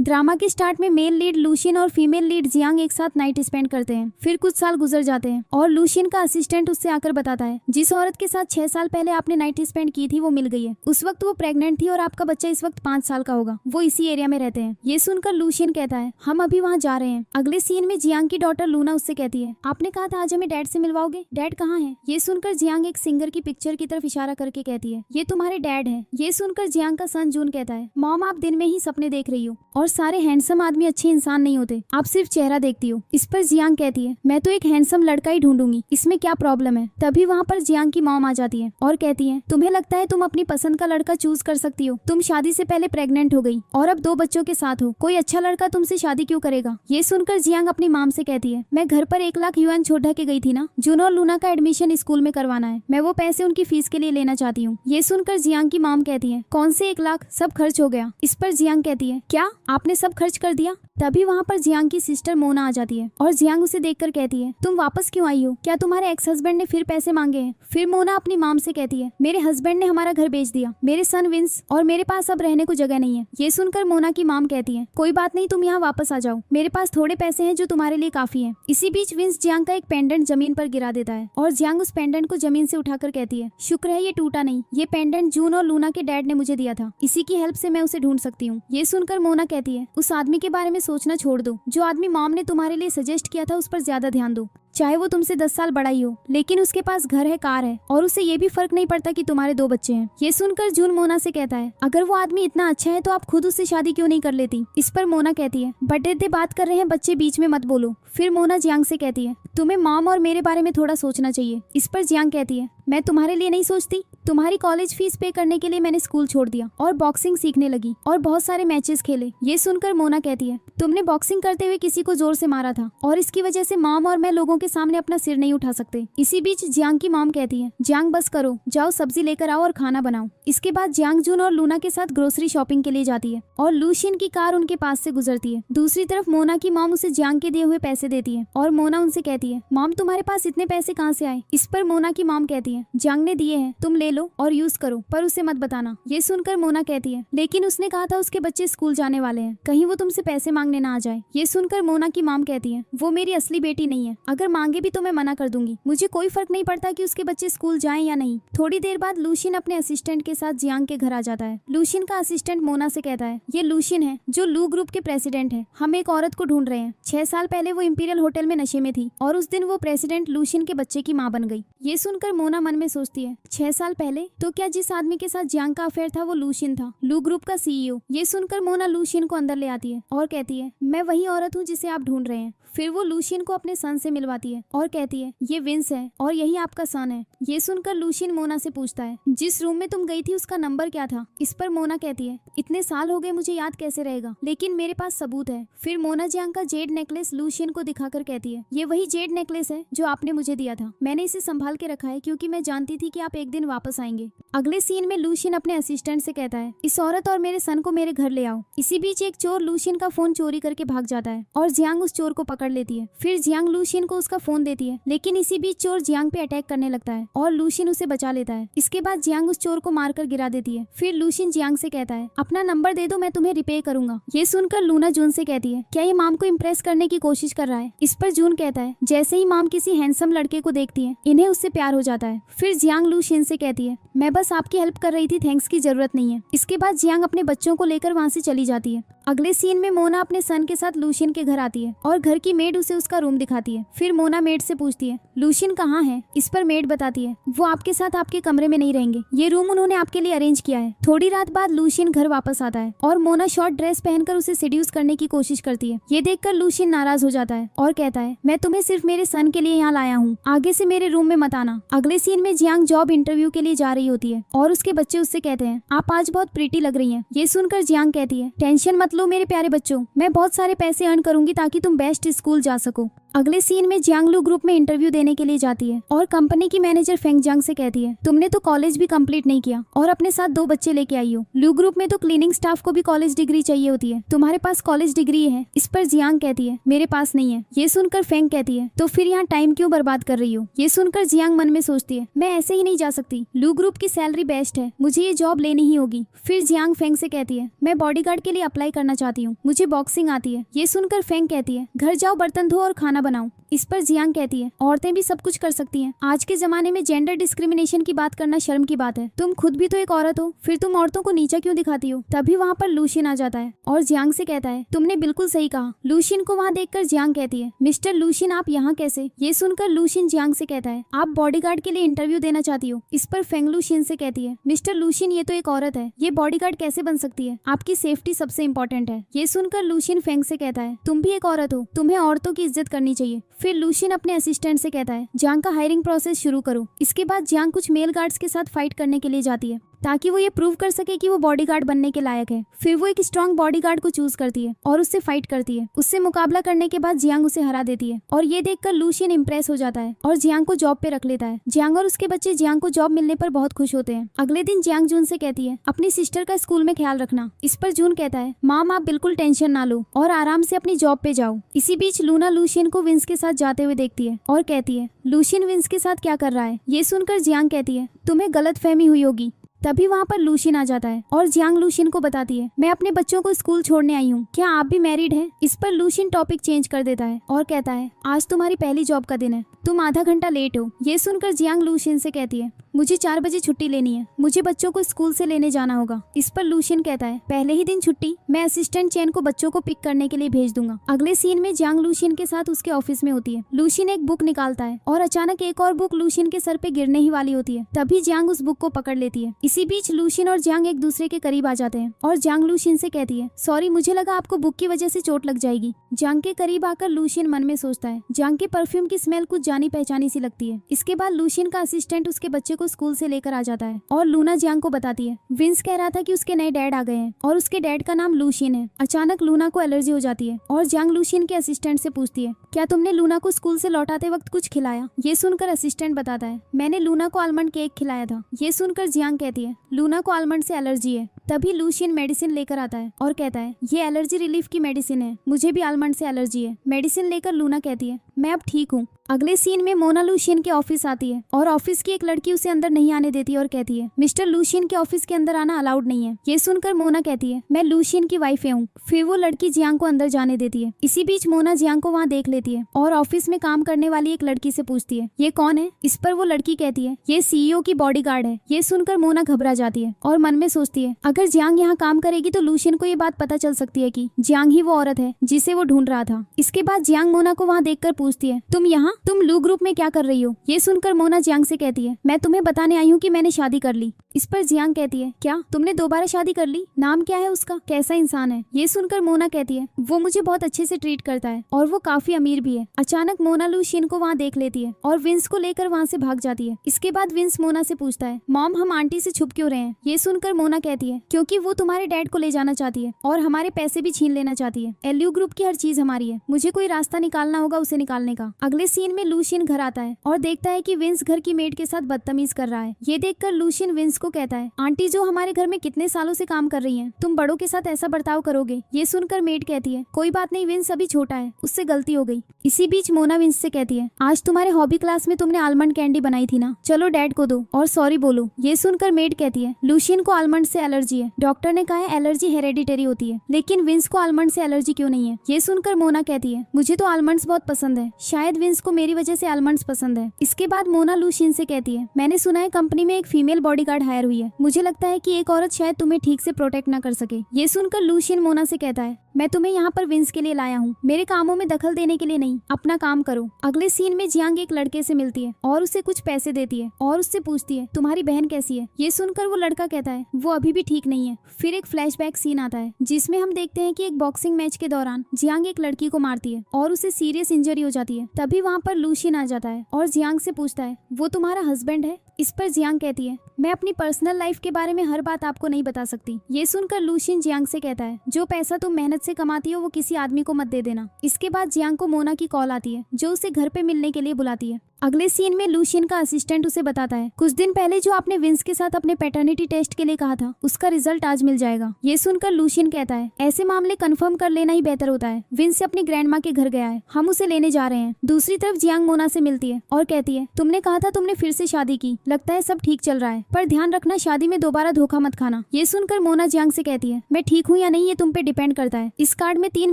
Drama के start में male lead Lucian और फीमेल लीड जियांग एक साथ नाइट स्पेंड करते हैं। फिर कुछ साल गुजर जाते हैं और लूशियन का असिस्टेंट उससे आकर बताता है जिस औरत के साथ 6 साल पहले आपने नाइट स्पेंड की थी वो मिल गई है। उस वक्त वो प्रेग्नेंट थी और आपका बच्चा इस वक्त 5 साल का होगा। वो इसी एरिया में रहते हैं। ये सुनकर लूशियन कहता है हम अभी वहाँ जा रहे हैं। अगले सीन में जियांग की डॉटर लूना उससे कहती है आपने कहा था आज हमें डैड से मिलवाओगे, डैड कहाँ है? ये सुनकर जियांग एक सिंगर की पिक्चर की तरफ इशारा करके कहती है ये तुम्हारे डैड है। ये सुनकर जियांग का सन जून कहता है मॉम आप दिन में ही सपने देख रही हो और सारे हैंडसम आदमी अच्छे इंसान नहीं होते, आप सिर्फ चेहरा देखती हो। इस पर जियांग कहती है मैं तो एक हैंडसम लड़का ही ढूंढूंगी, इसमें क्या प्रॉब्लम है? तभी वहाँ पर जियांग की मॉम आ जाती है और कहती है तुम्हें लगता है तुम अपनी पसंद का लड़का चूज कर सकती हो? तुम शादी से पहले प्रेग्नेंट हो गई और अब 2 बच्चों के साथ हो, कोई अच्छा लड़का तुमसे शादी क्यों करेगा? ये सुनकर जियांग अपनी मॉम से कहती है मैं घर पर 1 लाख युआन छोड़ के गई थी ना, जून और लूना का एडमिशन स्कूल में करवाना है, मैं वो पैसे उनकी फीस के लिए लेना चाहती हूँ। ये सुनकर जियांग की मॉम कहती है कौन से 1 लाख, सब खर्च हो गया। इस पर जियांग कहती है क्या आपने सब खर्च कर दिया? तभी वहाँ पर जियांग की सिस्टर मोना आ जाती है और जियांग उसे देखकर कहती है तुम वापस क्यों आई हो? क्या तुम्हारे एक्स हस्बैंड ने फिर पैसे मांगे हैं? फिर मोना अपनी मॉम से कहती है मेरे हस्बैंड ने हमारा घर बेच दिया, मेरे सन विंस और मेरे पास अब रहने को जगह नहीं है। ये सुनकर मोना की मॉम कहती है कोई बात नहीं, तुम यहाँ वापस आ जाओ, मेरे पास थोड़े पैसे हैं जो तुम्हारे लिए काफी है। इसी बीच विंस जियांग का एक पेंडेंट जमीन पर गिरा देता है और जियांग उस पेंडेंट को जमीन से उठाकर कहती है शुक्र है ये टूटा नहीं, ये पेंडेंट जून और लूना के डैड ने मुझे दिया था, इसी की हेल्प से मैं उसे ढूंढ सकती हूँ। ये सुनकर मोना कहती है उस आदमी के बारे में सोचना छोड़ दो, जो आदमी मॉम ने तुम्हारे लिए सजेस्ट किया था उस पर ज्यादा ध्यान दो। चाहे वो तुमसे 10 साल बड़ा ही हो, लेकिन उसके पास घर है, कार है और उसे ये भी फर्क नहीं पड़ता कि तुम्हारे 2 बच्चे हैं। ये सुनकर जून मोना से कहता है अगर वो आदमी इतना अच्छा है तो आप खुद उससे शादी क्यों नहीं कर लेती? इस पर मोना कहती है बर्थडे बात कर रहे हैं, बच्चे बीच में मत बोलो। फिर मोना जियांग से कहती है तुम्हें मॉम और मेरे बारे में थोड़ा सोचना चाहिए। इस पर जियांग कहती है मैं तुम्हारे लिए नहीं सोचती, तुम्हारी कॉलेज फीस पे करने के लिए मैंने स्कूल छोड़ दिया और बॉक्सिंग सीखने लगी और बहुत सारे मैचेस खेले। ये सुनकर मोना कहती है तुमने बॉक्सिंग करते हुए किसी को जोर से मारा था और इसकी वजह से मॉम और मैं लोगों के सामने अपना सिर नहीं उठा सकते। इसी बीच जियांग की मॉम कहती है जियांग बस करो, जाओ सब्जी लेकर आओ और खाना बनाओ। इसके बाद जियांग जून और लूना के साथ ग्रोसरी शॉपिंग के लिए जाती है और लूशियन की कार उनके पास से गुजरती है। दूसरी तरफ मोना की मॉम उसे जियांग के दिए हुए पैसे देती है और मोना उनसे कहती है मॉम तुम्हारे पास इतने पैसे कहाँ से आए? इस पर मोना की मॉम कहती है जियांग ने दिए हैं, तुम ले लो और यूज करो, पर उसे मत बताना। ये सुनकर मोना कहती है लेकिन उसने कहा था उसके बच्चे स्कूल जाने वाले हैं, कहीं वो तुमसे पैसे मांगने ना आ जाए। ये सुनकर मोना की मॉम कहती है वो मेरी असली बेटी नहीं है, अगर मांगे भी तो मैं मना कर दूंगी, मुझे कोई फर्क नहीं पड़ता कि उसके बच्चे स्कूल जाएं या नहीं। थोड़ी देर बाद लूशियन अपने असिस्टेंट के साथ जियांग के घर आ जाता है। लूशियन का असिस्टेंट मोना से कहता है ये लूशियन है जो लू ग्रुप के प्रेसिडेंट है, हम एक औरत को ढूंढ रहे हैं। 6 साल पहले वो इंपीरियल होटल में नशे में थी और उस दिन वो प्रेसिडेंट लूशियन के बच्चे की माँ बन गई। ये सुनकर मोना मन में सोचती है 6 साल पहले तो क्या जिस आदमी के साथ जियांग का अफेयर था वो लूशियन था, लू ग्रुप का सीईओ। ये सुनकर मोना लूशियन को अंदर ले आती है और कहती है मैं वही औरत हूँ जिसे आप ढूंढ रहे हैं। फिर वो लूशियन को अपने सन से मिलवाती है और कहती है ये विंस है और यही आपका सन है। ये सुनकर लूशियन मोना से पूछता है जिस रूम में तुम गई थी उसका नंबर क्या था? इस पर मोना कहती है इतने साल हो गए मुझे याद कैसे रहेगा, लेकिन मेरे पास सबूत है। फिर मोना जियांग का जेड नेकलेस लूशियन को दिखाकर कहती है ये वही जेड नेकलेस है जो आपने मुझे दिया था, मैंने इसे संभाल के रखा है क्योंकि मैं जानती थी कि आप एक दिन वापस आएंगे। अगले सीन में लूशियन अपने असिस्टेंट से कहता है इस औरत और मेरे सन को मेरे घर ले आओ। इसी बीच एक चोर लूशियन का फोन चोरी करके भाग जाता है और जियांग उस चोर को पकड़ लेती है। फिर जियांग लूशियन को उसका फोन देती है, लेकिन इसी बीच चोर जियांग पे अटैक करने लगता है और लूशियन उसे बचा लेता है। इसके बाद जियांग उस चोर को मारकर गिरा देती है। फिर लूशियन जियांग से कहता है अपना नंबर दे दो, मैं तुम्हें रिपे करूंगा। ये सुनकर लूना जून से कहती है क्या ये मॉम को इम्प्रेस करने की कोशिश कर रहा है? इस पर जून कहता है जैसे ही मॉम किसी हैंडसम लड़के को देखती है इन्हें उससे प्यार हो जाता है। फिर जियांग लूशियन से कहती है मैं बस आपकी हेल्प कर रही थी, थैंक्स की जरूरत नहीं है। इसके बाद जियांग अपने बच्चों को लेकर वहाँ से चली जाती है। अगले सीन में मोना अपने सन के साथ लूशियन के घर आती है और घर की मेड उसे उसका रूम दिखाती है। फिर मोना मेड से पूछती है लूशियन कहाँ है? इस पर मेड बताती है वो आपके साथ आपके कमरे में नहीं रहेंगे, ये रूम उन्होंने आपके लिए अरेंज किया है। थोड़ी रात बाद लूशियन घर वापस आता है और मोना शॉर्ट ड्रेस पहनकर उसे सेड्यूस करने की कोशिश करती है। ये देखकर लूशियन नाराज हो जाता है और कहता है मैं तुम्हें सिर्फ मेरे सन के लिए यहाँ लाया हूँ, आगे से मेरे रूम में मत आना। अगले सीन में जियांग जॉब इंटरव्यू के लिए जा रही होती है और उसके बच्चे उससे कहते हैं आप आज बहुत प्रीटी लग रही हैं। ये सुनकर जियांग कहती है टेंशन मत लो मेरे प्यारे बच्चों, मैं बहुत सारे पैसे अर्न करूंगी ताकि तुम बेस्ट स्कूल जा सको। अगले सीन में जियांग लू ग्रुप में इंटरव्यू देने के लिए जाती है और कंपनी की मैनेजर फेंग जियांग से कहती है, तुमने तो कॉलेज भी कंप्लीट नहीं किया और अपने साथ 2 बच्चे लेके आई हो। लू ग्रुप में तो क्लीनिंग स्टाफ को भी कॉलेज डिग्री चाहिए होती है, तुम्हारे पास कॉलेज डिग्री है? इस पर जियांग कहती है, मेरे पास नहीं है। ये सुनकर फेंग कहती है, तो फिर यहाँ टाइम क्यों बर्बाद कर रही हो? ये सुनकर जियांग मन में सोचती है, मैं ऐसे ही नहीं जा सकती, लू ग्रुप की सैलरी बेस्ट है, मुझे ये जॉब लेनी ही होगी। फिर जियांग फेंग से कहती है, मैं बॉडीगार्ड के लिए अप्लाई करना चाहती हूँ, मुझे बॉक्सिंग आती है। ये सुनकर फेंग कहती है, घर जाओ, बर्तन धो और खाना बनाओ। इस पर जियांग कहती है, औरतें भी सब कुछ कर सकती हैं, आज के जमाने में जेंडर डिस्क्रिमिनेशन की बात करना शर्म की बात है, तुम खुद भी तो एक औरत हो, फिर तुम औरतों को नीचा क्यों दिखाती हो? तभी वहाँ पर लूशिन आ जाता है और जियांग से कहता है, तुमने बिल्कुल सही कहा। लूशिन को वहाँ देखकर जियांग कहती है, मिस्टर लूशिन आप यहाँ कैसे? ये सुनकर लूशिन जियांग से कहता है, आप बॉडीगार्ड के लिए इंटरव्यू देना चाहती हो? इस पर फेंग लूशिन से कहती है, मिस्टर लूशिन ये तो एक औरत है, ये बॉडीगार्ड कैसे बन सकती है? आपकी सेफ्टी सबसे इम्पोर्टेंट है। ये सुनकर लूशिन फेंग से कहता है, तुम भी एक औरत हो, तुम्हें औरतों की इज्जत करनी चाहिए। फिर लूशिन अपने असिस्टेंट से कहता है, जियांग का हायरिंग प्रोसेस शुरू करो। इसके बाद जियांग कुछ मेल गार्ड्स के साथ फाइट करने के लिए जाती है ताकि वो ये प्रूव कर सके कि वो बॉडीगार्ड बनने के लायक है। फिर वो एक स्ट्रॉन्ग बॉडीगार्ड को चूज करती है और उससे फाइट करती है। उससे मुकाबला करने के बाद जियांग उसे हरा देती है और ये देखकर लूशिन इम्प्रेस हो जाता है और जियांग को जॉब पे रख लेता है। जियांग और उसके बच्चे जियांग को जॉब मिलने पर बहुत खुश होते हैं। अगले दिन जियांग जून से कहती है, अपनी सिस्टर का स्कूल में ख्याल रखना। इस पर जून कहता है, माम आप बिल्कुल टेंशन ना लो और आराम से अपनी जॉब पे जाओ। इसी बीच लूना लूशिन को विंस के साथ जाते हुए देखती है और कहती है, लूशिन विंस के साथ क्या कर रहा है? ये सुनकर जियांग कहती है, तुम्हें गलतफहमी हुई होगी। तभी वहाँ पर लूशिन आ जाता है और जियांग लूशिन को बताती है, मैं अपने बच्चों को स्कूल छोड़ने आई हूँ, क्या आप भी मैरिड हैं? इस पर लूशिन टॉपिक चेंज कर देता है और कहता है, आज तुम्हारी पहली जॉब का दिन है, तुम आधा घंटा लेट हो। ये सुनकर जियांग लूशिन से कहती है, मुझे 4 बजे छुट्टी लेनी है, मुझे बच्चों को स्कूल से लेने जाना होगा। इस पर लूशिन कहता है, पहले ही दिन छुट्टी? मैं असिस्टेंट चेन को बच्चों को पिक करने के लिए भेज दूंगा। अगले सीन में जियांग लूशिन के साथ उसके ऑफिस में होती है। लूशिन एक बुक निकालता है और अचानक एक और बुक लूशिन के सर पे गिरने ही वाली होती है। तभी जियांग उस बुक को पकड़ लेती है। इसी बीच लूशिन और जियांग एक दूसरे के करीब आ जाते हैं और जियांग लूशिन से कहती है, सॉरी मुझे लगा आपको बुक की वजह से चोट लग जाएगी। जियांग के करीब आकर लूशिन मन में सोचता है, जियांग के परफ्यूम की स्मेल कुछ जानी पहचानी सी लगती है। इसके बाद लूशिन का असिस्टेंट उसके बच्चे को स्कूल से लेकर आ जाता है और लूना जियांग को बताती है, विंस कह रहा था कि उसके नए डैड आ गए हैं और उसके डैड का नाम लूशिन है। अचानक लूना को एलर्जी हो जाती है और जियांग लूशिन के असिस्टेंट से पूछती है, क्या तुमने लूना को स्कूल से लौटाते वक्त कुछ खिलाया? ये सुनकर असिस्टेंट बताता है, मैंने लूना को आलमंड केक खिलाया था। ये सुनकर जियांग कहती है, लूना को आलमंड से एलर्जी है। तभी लूशिन मेडिसिन लेकर आता है और कहता है, ये एलर्जी रिलीफ की मेडिसिन है, मुझे भी आलमंड से एलर्जी है। मेडिसिन लेकर लूना कहती है, मैं अब ठीक हूँ। अगले सीन में मोना लूशिन के ऑफिस आती है और ऑफिस की एक लड़की उसे अंदर नहीं आने देती और कहती है, मिस्टर लूशिन के ऑफिस के अंदर आना अलाउड नहीं है। ये सुनकर मोना कहती है, मैं लूशिन की वाइफ हूँ। फिर वो लड़की जियांग को अंदर जाने देती है। इसी बीच मोना जियांग को वहाँ देख लेती है और ऑफिस में काम करने वाली एक लड़की से पूछती है, ये कौन है? इस पर वो लड़की कहती है, ये सीईओ की बॉडीगार्ड है। ये सुनकर मोना घबरा जाती है और मन में सोचती है, अगर जियांग यहाँ काम करेगी तो लूशिन को ये बात पता चल सकती है कि जियांग ही वो औरत है जिसे वो ढूंढ रहा था। इसके बाद जियांग मोना को वहाँ देखकर पूछती है, तुम यहाँ, तुम लू ग्रुप में क्या कर रही हो? ये सुनकर मोना जियांग से कहती है, मैं तुम्हें बताने आई हूँ कि मैंने शादी कर ली। इस पर जियांग कहती है, क्या तुमने दोबारा शादी कर ली? नाम क्या है उसका? कैसा इंसान है? ये सुनकर मोना कहती है, वो मुझे बहुत अच्छे से ट्रीट करता है और वो काफी अमीर भी है। अचानक मोना लूशिन को वहाँ देख लेती है और विंस को लेकर वहाँ से भाग जाती है। इसके बाद विंस मोना से पूछता है, मॉम हम आंटी से छुप क्यों रहे हैं? ये सुनकर मोना कहती है, क्योंकि वो तुम्हारे डैड को ले जाना चाहती है और हमारे पैसे भी छीन लेना चाहती है। एलयू ग्रुप की हर चीज हमारी है, मुझे कोई रास्ता निकालना होगा उसे निकालने का। अगले सीन में लूशिन घर आता है और देखता है कि विंस घर की मेड के साथ बदतमीज कर रहा है। ये देखकर लूशिन विंस को कहता है, आंटी जो हमारे घर में कितने सालों से काम कर रही हैं, तुम बड़ों के साथ ऐसा बर्ताव करोगे? ये सुनकर मेड कहती है, कोई बात नहीं विंस अभी छोटा है, उससे गलती हो गई। इसी बीच मोना विंस से कहती है, आज तुम्हारे हॉबी क्लास में तुमने आलमंड कैंडी बनाई थी ना, चलो डैड को दो और सॉरी बोलो। ये सुनकर मेड कहती है, लूशिन को आलमंड से एलर्जी है, डॉक्टर ने कहा है एलर्जी हेरेडिटरी होती है, लेकिन विंस को आलमंड से एलर्जी क्यों नहीं है? ये सुनकर मोना कहती है, मुझे तो आलमंड्स बहुत पसंद है, शायद विंस को मेरी वजह से आलमंड्स पसंद है। इसके बाद मोना लूशिन से कहती है, मैंने सुना है कंपनी में एक फीमेल बॉडीगार्ड हायर हुई है, मुझे लगता है कि एक औरत शायद तुम्हें ठीक से प्रोटेक्ट ना कर सके। ये सुनकर लूशिन मोना से कहता है, मैं तुम्हें यहाँ पर विंस के लिए लाया हूँ, मेरे कामों में दखल देने के लिए नहीं, अपना काम करो। अगले सीन में जियांग एक लड़के से मिलती है और उसे कुछ पैसे देती है और उससे पूछती है, तुम्हारी बहन कैसी है? ये सुनकर वो लड़का कहता है, वो अभी भी ठीक नहीं है। फिर एक फ्लैशबैक सीन आता है जिसमें हम देखते हैं कि एक बॉक्सिंग मैच के दौरान जियांग एक लड़की को मारती है और उसे सीरियस इंजरी हो जाती है। तभी वहाँ पर लूशिन आ जाता है और जियांग से पूछता है, वो तुम्हारा हस्बैंड है? इस पर जियांग कहती है, मैं अपनी पर्सनल लाइफ के बारे में हर बात आपको नहीं बता सकती। ये सुनकर लूशिन जियांग से कहता है, जो पैसा तुम मेहनत से कमाती हो वो किसी आदमी को मत दे देना। इसके बाद जियांग को मोना की कॉल आती है जो उसे घर पे मिलने के लिए बुलाती है। अगले सीन में लूशिन का असिस्टेंट उसे बताता है, कुछ दिन पहले जो आपने विंस के साथ अपने पैटर्निटी टेस्ट के लिए कहा था उसका रिजल्ट आज मिल जाएगा। ये सुनकर लूशिन कहता है, ऐसे मामले कंफर्म कर लेना ही बेहतर होता है। विंस से अपनी ग्रैंड माँ के घर गया है, हम उसे लेने जा रहे हैं। दूसरी तरफ जियांग मोना से मिलती है और कहती है, तुमने कहा था तुमने फिर से शादी की, लगता है सब ठीक चल रहा है, पर ध्यान रखना शादी में दोबारा धोखा मत खाना। ये सुनकर मोना जियांग से कहती है, मैं ठीक हूँ या नहीं ये तुम पे डिपेंड करता है। इस कार्ड में 3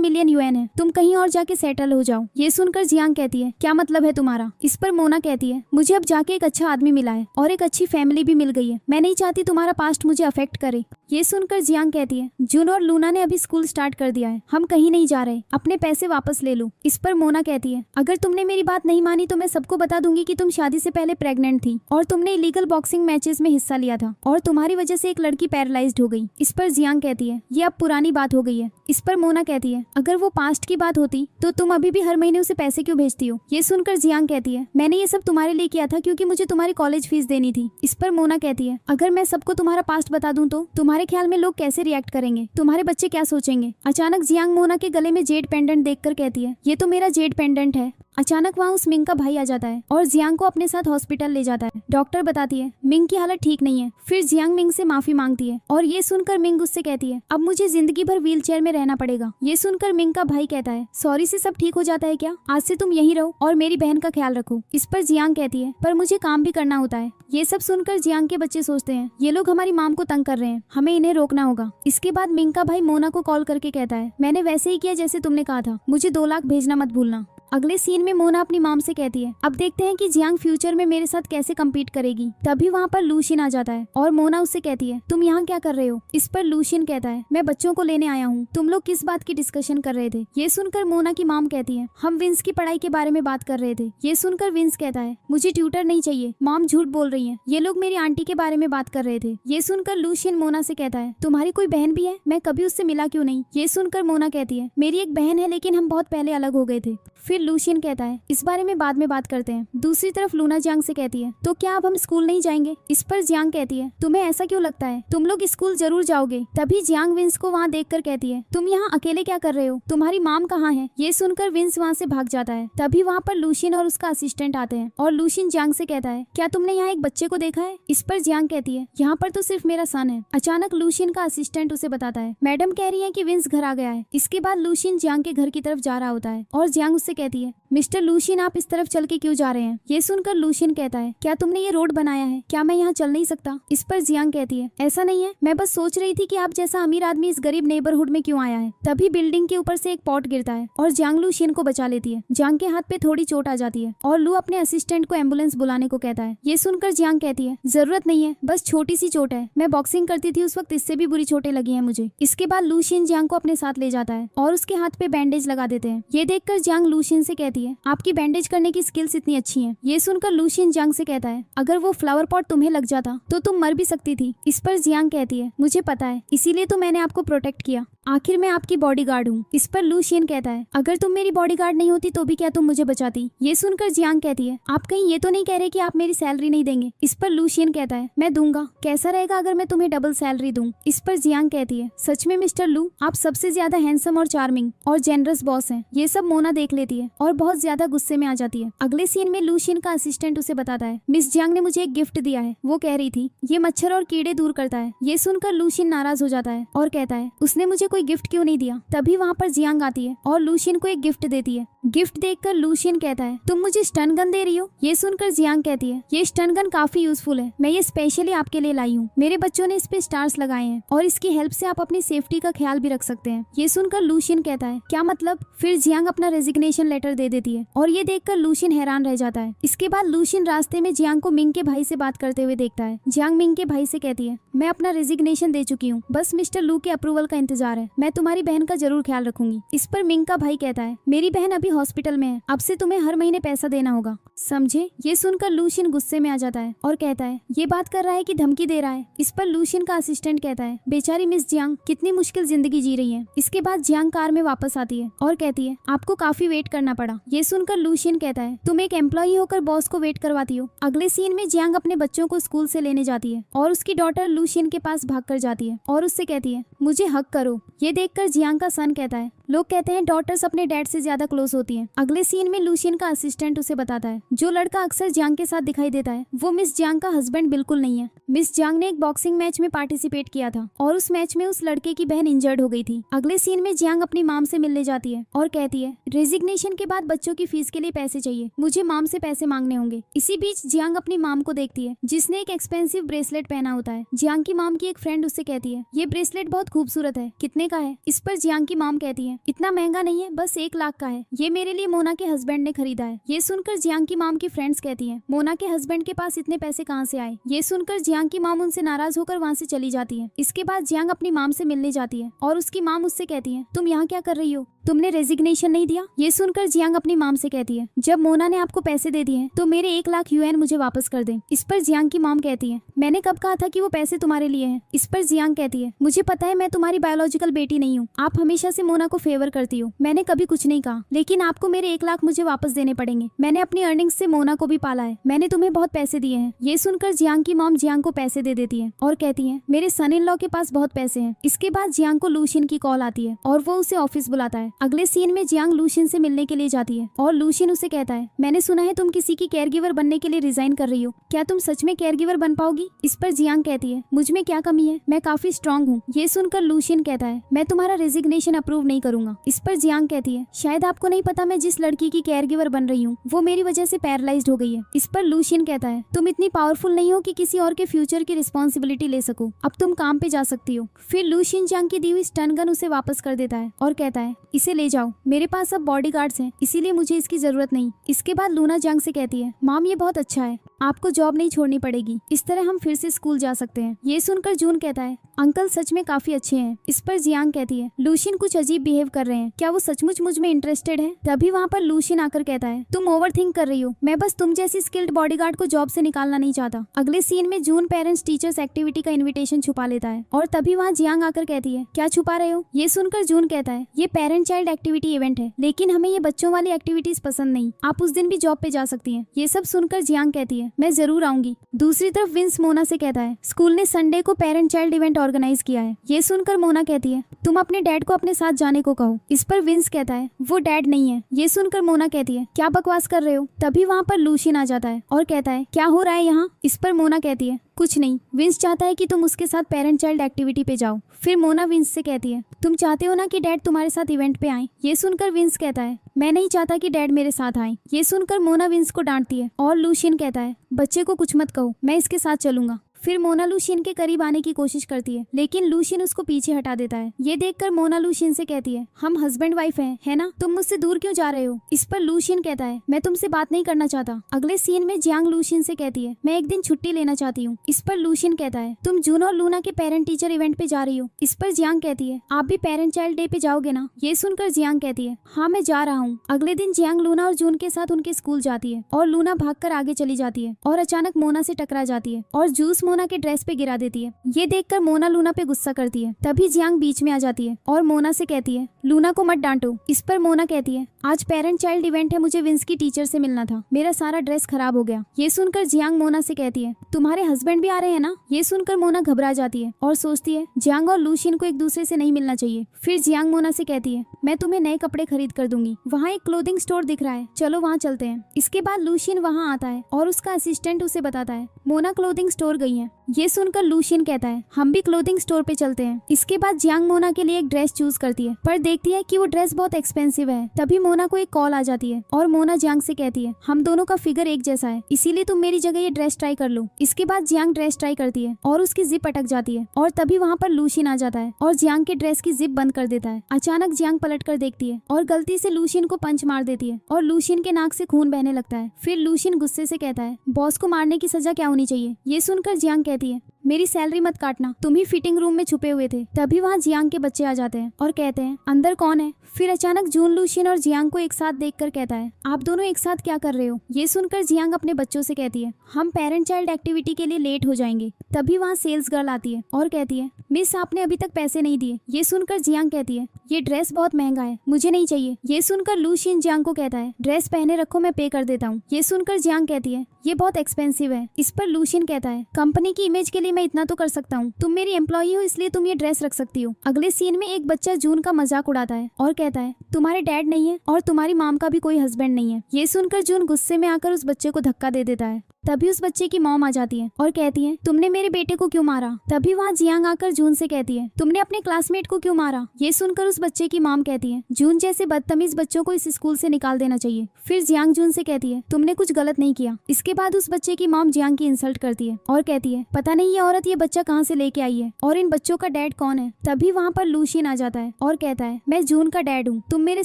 मिलियन यूएन है, तुम कहीं और जाके सेटल हो जाओ। ये सुनकर जियांग कहती है, क्या मतलब है तुम्हारा? इस पर मोना कहती है, मुझे अब जाके एक अच्छा आदमी मिला है और एक अच्छी फैमिली भी मिल गई है, मैं नहीं चाहती तुम्हारा पास्ट मुझे अफेक्ट करे। ये सुनकर जियांग कहती है, जून और लूना ने अभी स्कूल स्टार्ट कर दिया है, हम कहीं नहीं जा रहे, अपने पैसे वापस ले लो। इस पर मोना कहती है, अगर तुमने मेरी बात नहीं मानी तो मैं सबको बता दूंगी कि तुम शादी से पहले प्रेग्नेंट थी और तुमने इलीगल बॉक्सिंग मैचेस में हिस्सा लिया था और तुम्हारी वजह से एक लड़की पैरालाइज्ड हो गई। इस पर जियांग कहती है, ये अब पुरानी बात हो गई है। इस पर मोना कहती है, अगर वो पास्ट की बात होती तो तुम अभी भी हर महीने उसे पैसे क्यों भेजती हो? ये सुनकर जियांग कहती है, मैंने ये सब तुम्हारे लिए किया था क्योंकि मुझे तुम्हारी कॉलेज फीस देनी थी। इस पर मोना कहती है, अगर मैं सबको तुम्हारा पास्ट बता दूं तो तुम्हारे ख्याल में लोग कैसे रिएक्ट करेंगे, तुम्हारे बच्चे क्या सोचेंगे? अचानक जियांग मोना के गले में जेड पेंडेंट देखकर कहती है, ये तो मेरा जेड पेंडेंट है। अचानक वहाँ उस मिंग का भाई आ जाता है और जियांग को अपने साथ हॉस्पिटल ले जाता है। डॉक्टर बताती है मिंग की हालत ठीक नहीं है। फिर जियांग मिंग से माफी मांगती है और ये सुनकर मिंग उससे कहती है, अब मुझे जिंदगी भर व्हीलचेयर में रहना पड़ेगा। ये सुनकर मिंग का भाई कहता है, सॉरी से सब ठीक हो जाता है क्या? आज से तुम यहीं रहो और मेरी बहन का ख्याल रखो। इस पर जियांग कहती है, पर मुझे काम भी करना होता है। ये सब सुनकर जियांग के बच्चे सोचते हैं, ये लोग हमारी माम को तंग कर रहे हैं, हमें इन्हें रोकना होगा। इसके बाद मिंग का भाई मोना को कॉल करके कहता है, मैंने वैसे ही किया जैसे तुमने कहा था, मुझे 2 लाख भेजना मत भूलना। अगले सीन में मोना अपनी माम से कहती है, अब देखते हैं कि जियांग फ्यूचर में मेरे साथ कैसे कम्पीट करेगी। तभी वहाँ पर लूशिन आ जाता है और मोना उससे कहती है, तुम यहाँ क्या कर रहे हो? इस पर लूशिन कहता है, मैं बच्चों को लेने आया हूँ, तुम लोग किस बात की डिस्कशन कर रहे थे? ये सुनकर मोना की माम कहती है, हम विंस की पढ़ाई के बारे में बात कर रहे थे। ये सुनकर विंस कहता है, मुझे ट्यूटर नहीं चाहिए, मॉम झूठ बोल रही है, ये लोग मेरी आंटी के बारे में बात कर रहे थे। ये सुनकर लूशिन मोना से कहता है, तुम्हारी कोई बहन भी है? मैं कभी उससे मिला क्यों नहीं? ये सुनकर मोना कहती है, मेरी एक बहन है लेकिन हम बहुत पहले अलग हो गए थे। फिर लूशिन कहता है, इस बारे में बाद में बात करते हैं। दूसरी तरफ लूना जियांग से कहती है, तो क्या अब हम स्कूल नहीं जाएंगे? इस पर जियांग कहती है, तुम्हें ऐसा क्यों लगता है? तुम लोग स्कूल जरूर जाओगे। तभी जियांग विंस को वहाँ देखकर कहती है, तुम यहाँ अकेले क्या कर रहे हो? तुम्हारी माम कहाँ है? ये सुनकर विंस वहाँ से भाग जाता है। तभी वहाँ पर लूशिन और उसका असिस्टेंट आते हैं और लूशिन जियांग से कहता है, क्या तुमने यहाँ एक बच्चे को देखा है? इस पर जियांग कहती है, यहाँ पर तो सिर्फ मेरा सन है। अचानक लूशिन का असिस्टेंट उसे बताता है, मैडम कह रही है कि विंस घर आ गया है। इसके बाद लूशिन जियांग के घर की तरफ जा रहा होता है और जियांग उससे कहती है, मिस्टर लूशिन आप इस तरफ चल के क्यों जा रहे हैं? ये सुनकर लूशिन कहता है, क्या तुमने ये रोड बनाया है? क्या मैं यहाँ चल नहीं सकता? इस पर जियांग कहती है, ऐसा नहीं है, मैं बस सोच रही थी कि आप जैसा अमीर आदमी इस गरीब नेबरहुड में क्यों आया है। तभी बिल्डिंग के ऊपर से एक पॉट गिरता है और जियांग लूशिन को बचा लेती है। जियांग के हाथ पे थोड़ी चोट आ जाती है और लू अपने असिस्टेंट को एम्बुलेंस बुलाने को कहता है। ये सुनकर जियांग कहती है, जरूरत नहीं है, बस छोटी सी चोट है, मैं बॉक्सिंग करती थी उस वक्त, इससे भी बुरी चोटें लगी है मुझे। इसके बाद लूशिन जियांग को अपने साथ ले जाता है और उसके हाथ पे बैंडेज लगा देते हैं। ये देखकर जियांग लूशिन से कहती है, आपकी बैंडेज करने की स्किल्स इतनी अच्छी हैं। ये सुनकर लूशिन जियांग से कहता है, अगर वो फ्लावर पॉट तुम्हें लग जाता तो तुम मर भी सकती थी। इस पर जियांग कहती है, मुझे पता है, इसीलिए तो मैंने आपको प्रोटेक्ट किया, आखिर मैं आपकी बॉडीगार्ड हूँ। इस पर लूशिन कहता है, अगर तुम मेरी बॉडीगार्ड नहीं होती तो भी क्या तुम मुझे बचाती? ये सुनकर जियांग कहती है, आप कहीं ये तो नहीं कह रहे कि आप मेरी सैलरी नहीं देंगे? इस पर लूशिन कहता है, मैं दूंगा, कैसा रहेगा अगर मैं तुम्हें डबल सैलरी दूं? इस पर जियांग कहती है, सच में मिस्टर लू, आप सबसे ज्यादा हैंडसम और चार्मिंग और जेनरस बॉस हैं। ये सब मोना देख लेती है और बहुत ज्यादा गुस्से में आ जाती है। अगले सीन में लूशिन का असिस्टेंट उसे बताता है, मिस जियांग ने मुझे एक गिफ्ट दिया है, वो कह रही थी ये मच्छर और कीड़े दूर करता है। ये सुनकर लूशिन नाराज हो जाता है और कहता है, उसने मुझे कोई गिफ्ट क्यों नहीं दिया? तभी वहाँ पर जियांग आती है और लूशिन को एक गिफ्ट देती है। गिफ्ट देखकर लूशिन कहता है, तुम मुझे स्टन गन दे रही हो? ये सुनकर जियांग कहती है, ये स्टन गन काफी यूजफुल है, मैं ये स्पेशली आपके लिए लाई हूँ। मेरे बच्चों ने इस पे स्टार्स लगाए हैं और इसकी हेल्प से आप अपनी सेफ्टी का ख्याल भी रख सकते हैं। ये सुनकर लूशिन कहता है, क्या मतलब? फिर जियांग अपना रेजिग्नेशन लेटर दे देती है और ये देखकर लूशिन हैरान रह जाता है। इसके बाद लूशिन रास्ते में जियांग को मिंग के भाई से बात करते हुए देखता है। जियांग मिंग के भाई से कहती है, मैं अपना रेजिग्नेशन दे चुकी हूँ, बस मिस्टर लू के अप्रूवल का इंतजार है, मैं तुम्हारी बहन का जरूर ख्याल रखूंगी। इस पर मिंग का भाई कहता है, मेरी बहन अभी अभी हॉस्पिटल में है, अब से तुम्हें हर महीने पैसा देना होगा, समझे? ये सुनकर लूशियन गुस्से में आ जाता है और कहता है ये बात कर रहा है कि धमकी दे रहा है। इस पर लूशियन का असिस्टेंट कहता है बेचारी मिस जियांग कितनी मुश्किल जिंदगी जी रही है। इसके बाद जियांग कार में वापस आती है और कहती है आपको काफी वेट करना पड़ा। ये सुनकर लूशियन कहता है तुम एक एम्प्लॉई होकर बॉस को वेट करवाती हो। अगले सीन में जियांग अपने बच्चों को स्कूल से लेने जाती है और उसकी डॉटर लूशियन के पास भाग कर जाती है और उससे कहती है मुझे हक करो। ये देखकर जियांग का सन कहता है लोग कहते हैं डॉटर्स अपने डैड से ज्यादा क्लोज होती हैं। अगले सीन में लूशियन का असिस्टेंट उसे बताता है जो लड़का अक्सर जियांग के साथ दिखाई देता है वो मिस जियांग का हस्बैंड बिल्कुल नहीं है। मिस जियांग ने एक बॉक्सिंग मैच में पार्टिसिपेट किया था और उस मैच में उस लड़के की बहन इंजर्ड हो गई थी। अगले सीन में जियांग अपनी माम से मिलने जाती है और कहती है रेजिग्नेशन के बाद बच्चों की फीस के लिए पैसे चाहिए, मुझे माम से पैसे मांगने होंगे। इसी बीच जियांग अपनी माम को देखती है जिसने एक एक्सपेंसिव ब्रेसलेट पहना होता है। जियांग की माम की एक फ्रेंड उससे कहती है ये ब्रेसलेट बहुत खूबसूरत है, कितने का है? इस पर जियांग की माम कहती है इतना महंगा नहीं है, बस 1 लाख का है, ये मेरे लिए मोना के हस्बैंड ने खरीदा है। ये सुनकर जियांग की माम की फ्रेंड्स कहती हैं मोना के हस्बैंड के पास इतने पैसे कहाँ से आए? ये सुनकर जियांग की माम उनसे नाराज होकर वहाँ से चली जाती है। इसके बाद जियांग अपनी माम से मिलने जाती है और उसकी माम उससे कहती है तुम यहाँ क्या कर रही हो, तुमने रेजिग्नेशन नहीं दिया? ये सुनकर जियांग अपनी माम से कहती है जब मोना ने आपको पैसे दे दिए तो मेरे 1 लाख UN मुझे वापस कर दे। इस पर जियांग की माम कहती है मैंने कब कहा था कि वो पैसे तुम्हारे लिए हैं? इस पर जियांग कहती है मुझे पता है मैं तुम्हारी बायोलॉजिकल बेटी नहीं हूँ, आप हमेशा से मोना को फेवर करती हो, मैंने कभी कुछ नहीं कहा, लेकिन आपको मेरे 1 लाख मुझे वापस देने पड़ेंगे। मैंने अपनी अर्निंग्स से मोना को भी पाला है, मैंने तुम्हें बहुत पैसे दिए हैं। ये सुनकर जियांग की मॉम जियांग को पैसे दे देती है और कहती है मेरे सन इन लॉ के पास बहुत पैसे हैं। इसके बाद जियांग को लूशियन की कॉल आती है और वो उसे ऑफिस बुलाता है। अगले सीन में जियांग लूशियन से मिलने के लिए जाती है और लूशियन उसे कहता है मैंने सुना है तुम किसी की केयर गिवर बनने के लिए रिजाइन कर रही हो, क्या तुम सच में केयर गिवर बन पाओगी? इस पर जियांग कहती है मुझ में क्या कमी है, मैं काफी स्ट्रॉन्ग हूँ। ये सुनकर लूशियन कहता है मैं तुम्हारा रेजिग्नेशन अप्रूव नहीं करूंगा। इस पर जियांग कहती है शायद आपको नहीं पता मैं जिस लड़की की केयर गिवर बन रही हूँ वो मेरी वजह से पैरालाइज्ड हो गई है। इस पर लूशियन कहता है तुम इतनी पावरफुल नहीं हो कि किसी और के फ्यूचर की रिस्पॉन्सिबिलिटी ले सको, अब तुम काम पे जा सकती हो। फिर लूशियन जियांग की दी हुई स्टन गन उसे वापस कर देता है और कहता है इसे ले जाओ, मेरे पास अब बॉडीगार्ड्स हैं इसीलिए मुझे इसकी जरूरत नहीं। इसके बाद लूना जियांग से कहती है माम ये बहुत अच्छा है, आपको जॉब नहीं छोड़नी पड़ेगी, इस तरह हम फिर से स्कूल जा सकते हैं। ये सुनकर जून कहता है अंकल सच में काफी अच्छे हैं। इस पर जियांग कहती है लूशियन कुछ अजीब बिहेव कर रहे हैं, क्या वो सचमुच मुझ में इंटरेस्टेड है? तभी वहाँ पर लूशियन आकर कहता है तुम ओवरथिंक कर रही हो, मैं बस तुम जैसी स्किल्ड बॉडीगार्ड को जॉब से निकालना नहीं चाहता। अगले सीन में जून पेरेंट्स टीचर्स एक्टिविटी का इन्विटेशन छुपा लेता है और तभी वहाँ जियांग आकर कहती है क्या छुपा रहे हो? ये सुनकर जून कहता है ये पेरेंट चाइल्ड एक्टिविटी इवेंट है, लेकिन हमें ये बच्चों वाली एक्टिविटीज पसंद नहीं, आप उस दिन भी जॉब पे जा सकती हैं। ये सब सुनकर जियांग कहती है मैं जरूर आऊंगी। दूसरी तरफ विंस मोना से कहता है स्कूल ने संडे को पेरेंट चाइल्ड इवेंट ऑर्गेनाइज किया है। ये सुनकर मोना कहती है तुम अपने डैड को अपने साथ जाने को कहो। इस पर विंस कहता है वो डैड नहीं है। ये सुनकर मोना कहती है क्या बकवास कर रहे हो? तभी वहाँ पर लूशियन आ जाता है और कहता है क्या हो रहा है यहाँ? इस पर मोना कहती है कुछ नहीं, विंस चाहता है कि तुम उसके साथ पेरेंट चाइल्ड एक्टिविटी पे जाओ। फिर मोना विंस से कहती है तुम चाहते हो ना कि डैड तुम्हारे साथ इवेंट पे आए? ये सुनकर विंस कहता है मैं नहीं चाहता कि डैड मेरे साथ आए। ये सुनकर मोना विंस को डांटती है और लूशियन कहता है बच्चे को कुछ मत कहो, मैं इसके साथ चलूंगा। फिर मोना लूशियन के करीब आने की कोशिश करती है लेकिन लूशियन उसको पीछे हटा देता है। ये देखकर मोना लूशियन से कहती है हम हस्बैंड वाइफ हैं, है ना? तुम मुझसे दूर क्यों जा रहे हो? इस पर लूशियन कहता है मैं तुमसे बात नहीं करना चाहता। अगले सीन में जियांग लूशियन से कहती है मैं एक दिन छुट्टी लेना चाहती हूँ। इस पर लूशियन कहता है तुम जून और लूना के पेरेंट टीचर इवेंट पे जा रही हो। इस पर जियांग कहती है आप भी पेरेंट चाइल्ड डे पे जाओगे ना? ये सुनकर जियांग कहती है हाँ मैं जा रहा हूँ। अगले दिन जियांग लूना और जून के साथ उनके स्कूल जाती है और लूना भागकर आगे चली जाती है और अचानक मोना से टकरा जाती है और जूस मोना के ड्रेस पे गिरा देती है। ये देखकर मोना लूना पे गुस्सा करती है। तभी जियांग बीच में आ जाती है और मोना से कहती है लूना को मत डांटो। इस पर मोना कहती है आज पेरेंट चाइल्ड इवेंट है, मुझे विंस की टीचर से मिलना था, मेरा सारा ड्रेस खराब हो गया। ये सुनकर जियांग मोना से कहती है तुम्हारे हस्बैंड भी आ रहे हैं ना? ये सुनकर मोना घबरा जाती है और सोचती है जियांग और लूशियन को एक दूसरे से नहीं मिलना चाहिए। फिर जियांग मोना से कहती है मैं तुम्हें नए कपड़े खरीद कर दूंगी, वहाँ एक क्लोथिंग स्टोर दिख रहा है, चलो वहाँ चलते हैं। इसके बाद लूशियन वहाँ आता है और उसका असिस्टेंट उसे बताता है मोना क्लोथिंग स्टोर गई है। ये सुनकर लूशियन कहता है हम भी क्लोथिंग स्टोर पे चलते हैं। इसके बाद जियांग मोना के लिए एक ड्रेस चूज करती है पर देखती है कि वो ड्रेस बहुत एक्सपेंसिव है। तभी मोना को एक कॉल आ जाती है और मोना जियांग से कहती है हम दोनों का फिगर एक जैसा है, इसीलिए तुम मेरी जगह ये ड्रेस ट्राई कर लो। इसके बाद जियांग ड्रेस ट्राई करती है और उसकी जिप अटक जाती है और तभी वहाँ पर लूशियन आ जाता है और जियांग के ड्रेस की जिप बंद कर देता है। अचानक जियांग पलट कर देखती है और गलती से लूशियन को पंच मार देती है और लूशियन के नाक से खून बहने लगता है। फिर लूशियन गुस्से से कहता है बॉस को मारने की सजा क्या होनी चाहिए? ये सुनकर जियांग कहती है मेरी सैलरी मत काटना, तुम ही फिटिंग रूम में छुपे हुए थे। तभी वहाँ जियांग के बच्चे आ जाते हैं और कहते हैं अंदर कौन है। फिर अचानक जून लूशियन और जियांग को एक साथ देखकर कहता है आप दोनों एक साथ क्या कर रहे हो। ये सुनकर जियांग अपने बच्चों से कहती है हम पेरेंट चाइल्ड एक्टिविटी के लिए लेट हो जाएंगे। तभी वहाँ सेल्स गर्ल आती है और कहती है मिस आपने अभी तक पैसे नहीं दिए। ये सुनकर जियांग कहती है ये ड्रेस बहुत महंगा है, मुझे नहीं चाहिए। ये सुनकर लूशियन जियांग को कहता है ड्रेस पहने रखो, मैं पे कर देता हूँ। ये सुनकर जियांग कहती है ये बहुत एक्सपेंसिव है। इस पर लूशियन कहता है कंपनी की इमेज के लिए मैं इतना तो कर सकता हूँ, तुम मेरी एम्प्लॉई हो इसलिए तुम ये ड्रेस रख सकती हो। अगले सीन में एक बच्चा जून का मजाक उड़ाता है और कहता है तुम्हारे डैड नहीं है और तुम्हारी माम का भी कोई हस्बैंड नहीं है। ये सुनकर जून गुस्से में आकर उस बच्चे को धक्का दे देता है। तभी उस बच्चे की मॉम आ जाती है और कहती है तुमने मेरे बेटे को क्यों मारा। तभी वहाँ जियांग आकर जून से कहती है तुमने अपने क्लासमेट को क्यों मारा। ये सुनकर उस बच्चे की मॉम कहती है जून जैसे बदतमीज बच्चों को इस स्कूल से निकाल देना चाहिए। फिर जियांग जून से कहती है तुमने कुछ गलत नहीं किया। इसके बाद उस बच्चे की मॉम जियांग की इंसल्ट करती है और कहती है पता नहीं ये औरत ये बच्चा कहाँ से लेके आई है और इन बच्चों का डैड कौन है। तभी वहाँ पर लूशियन आ जाता है और कहता है मैं जून का डैड हूँ, तुम मेरे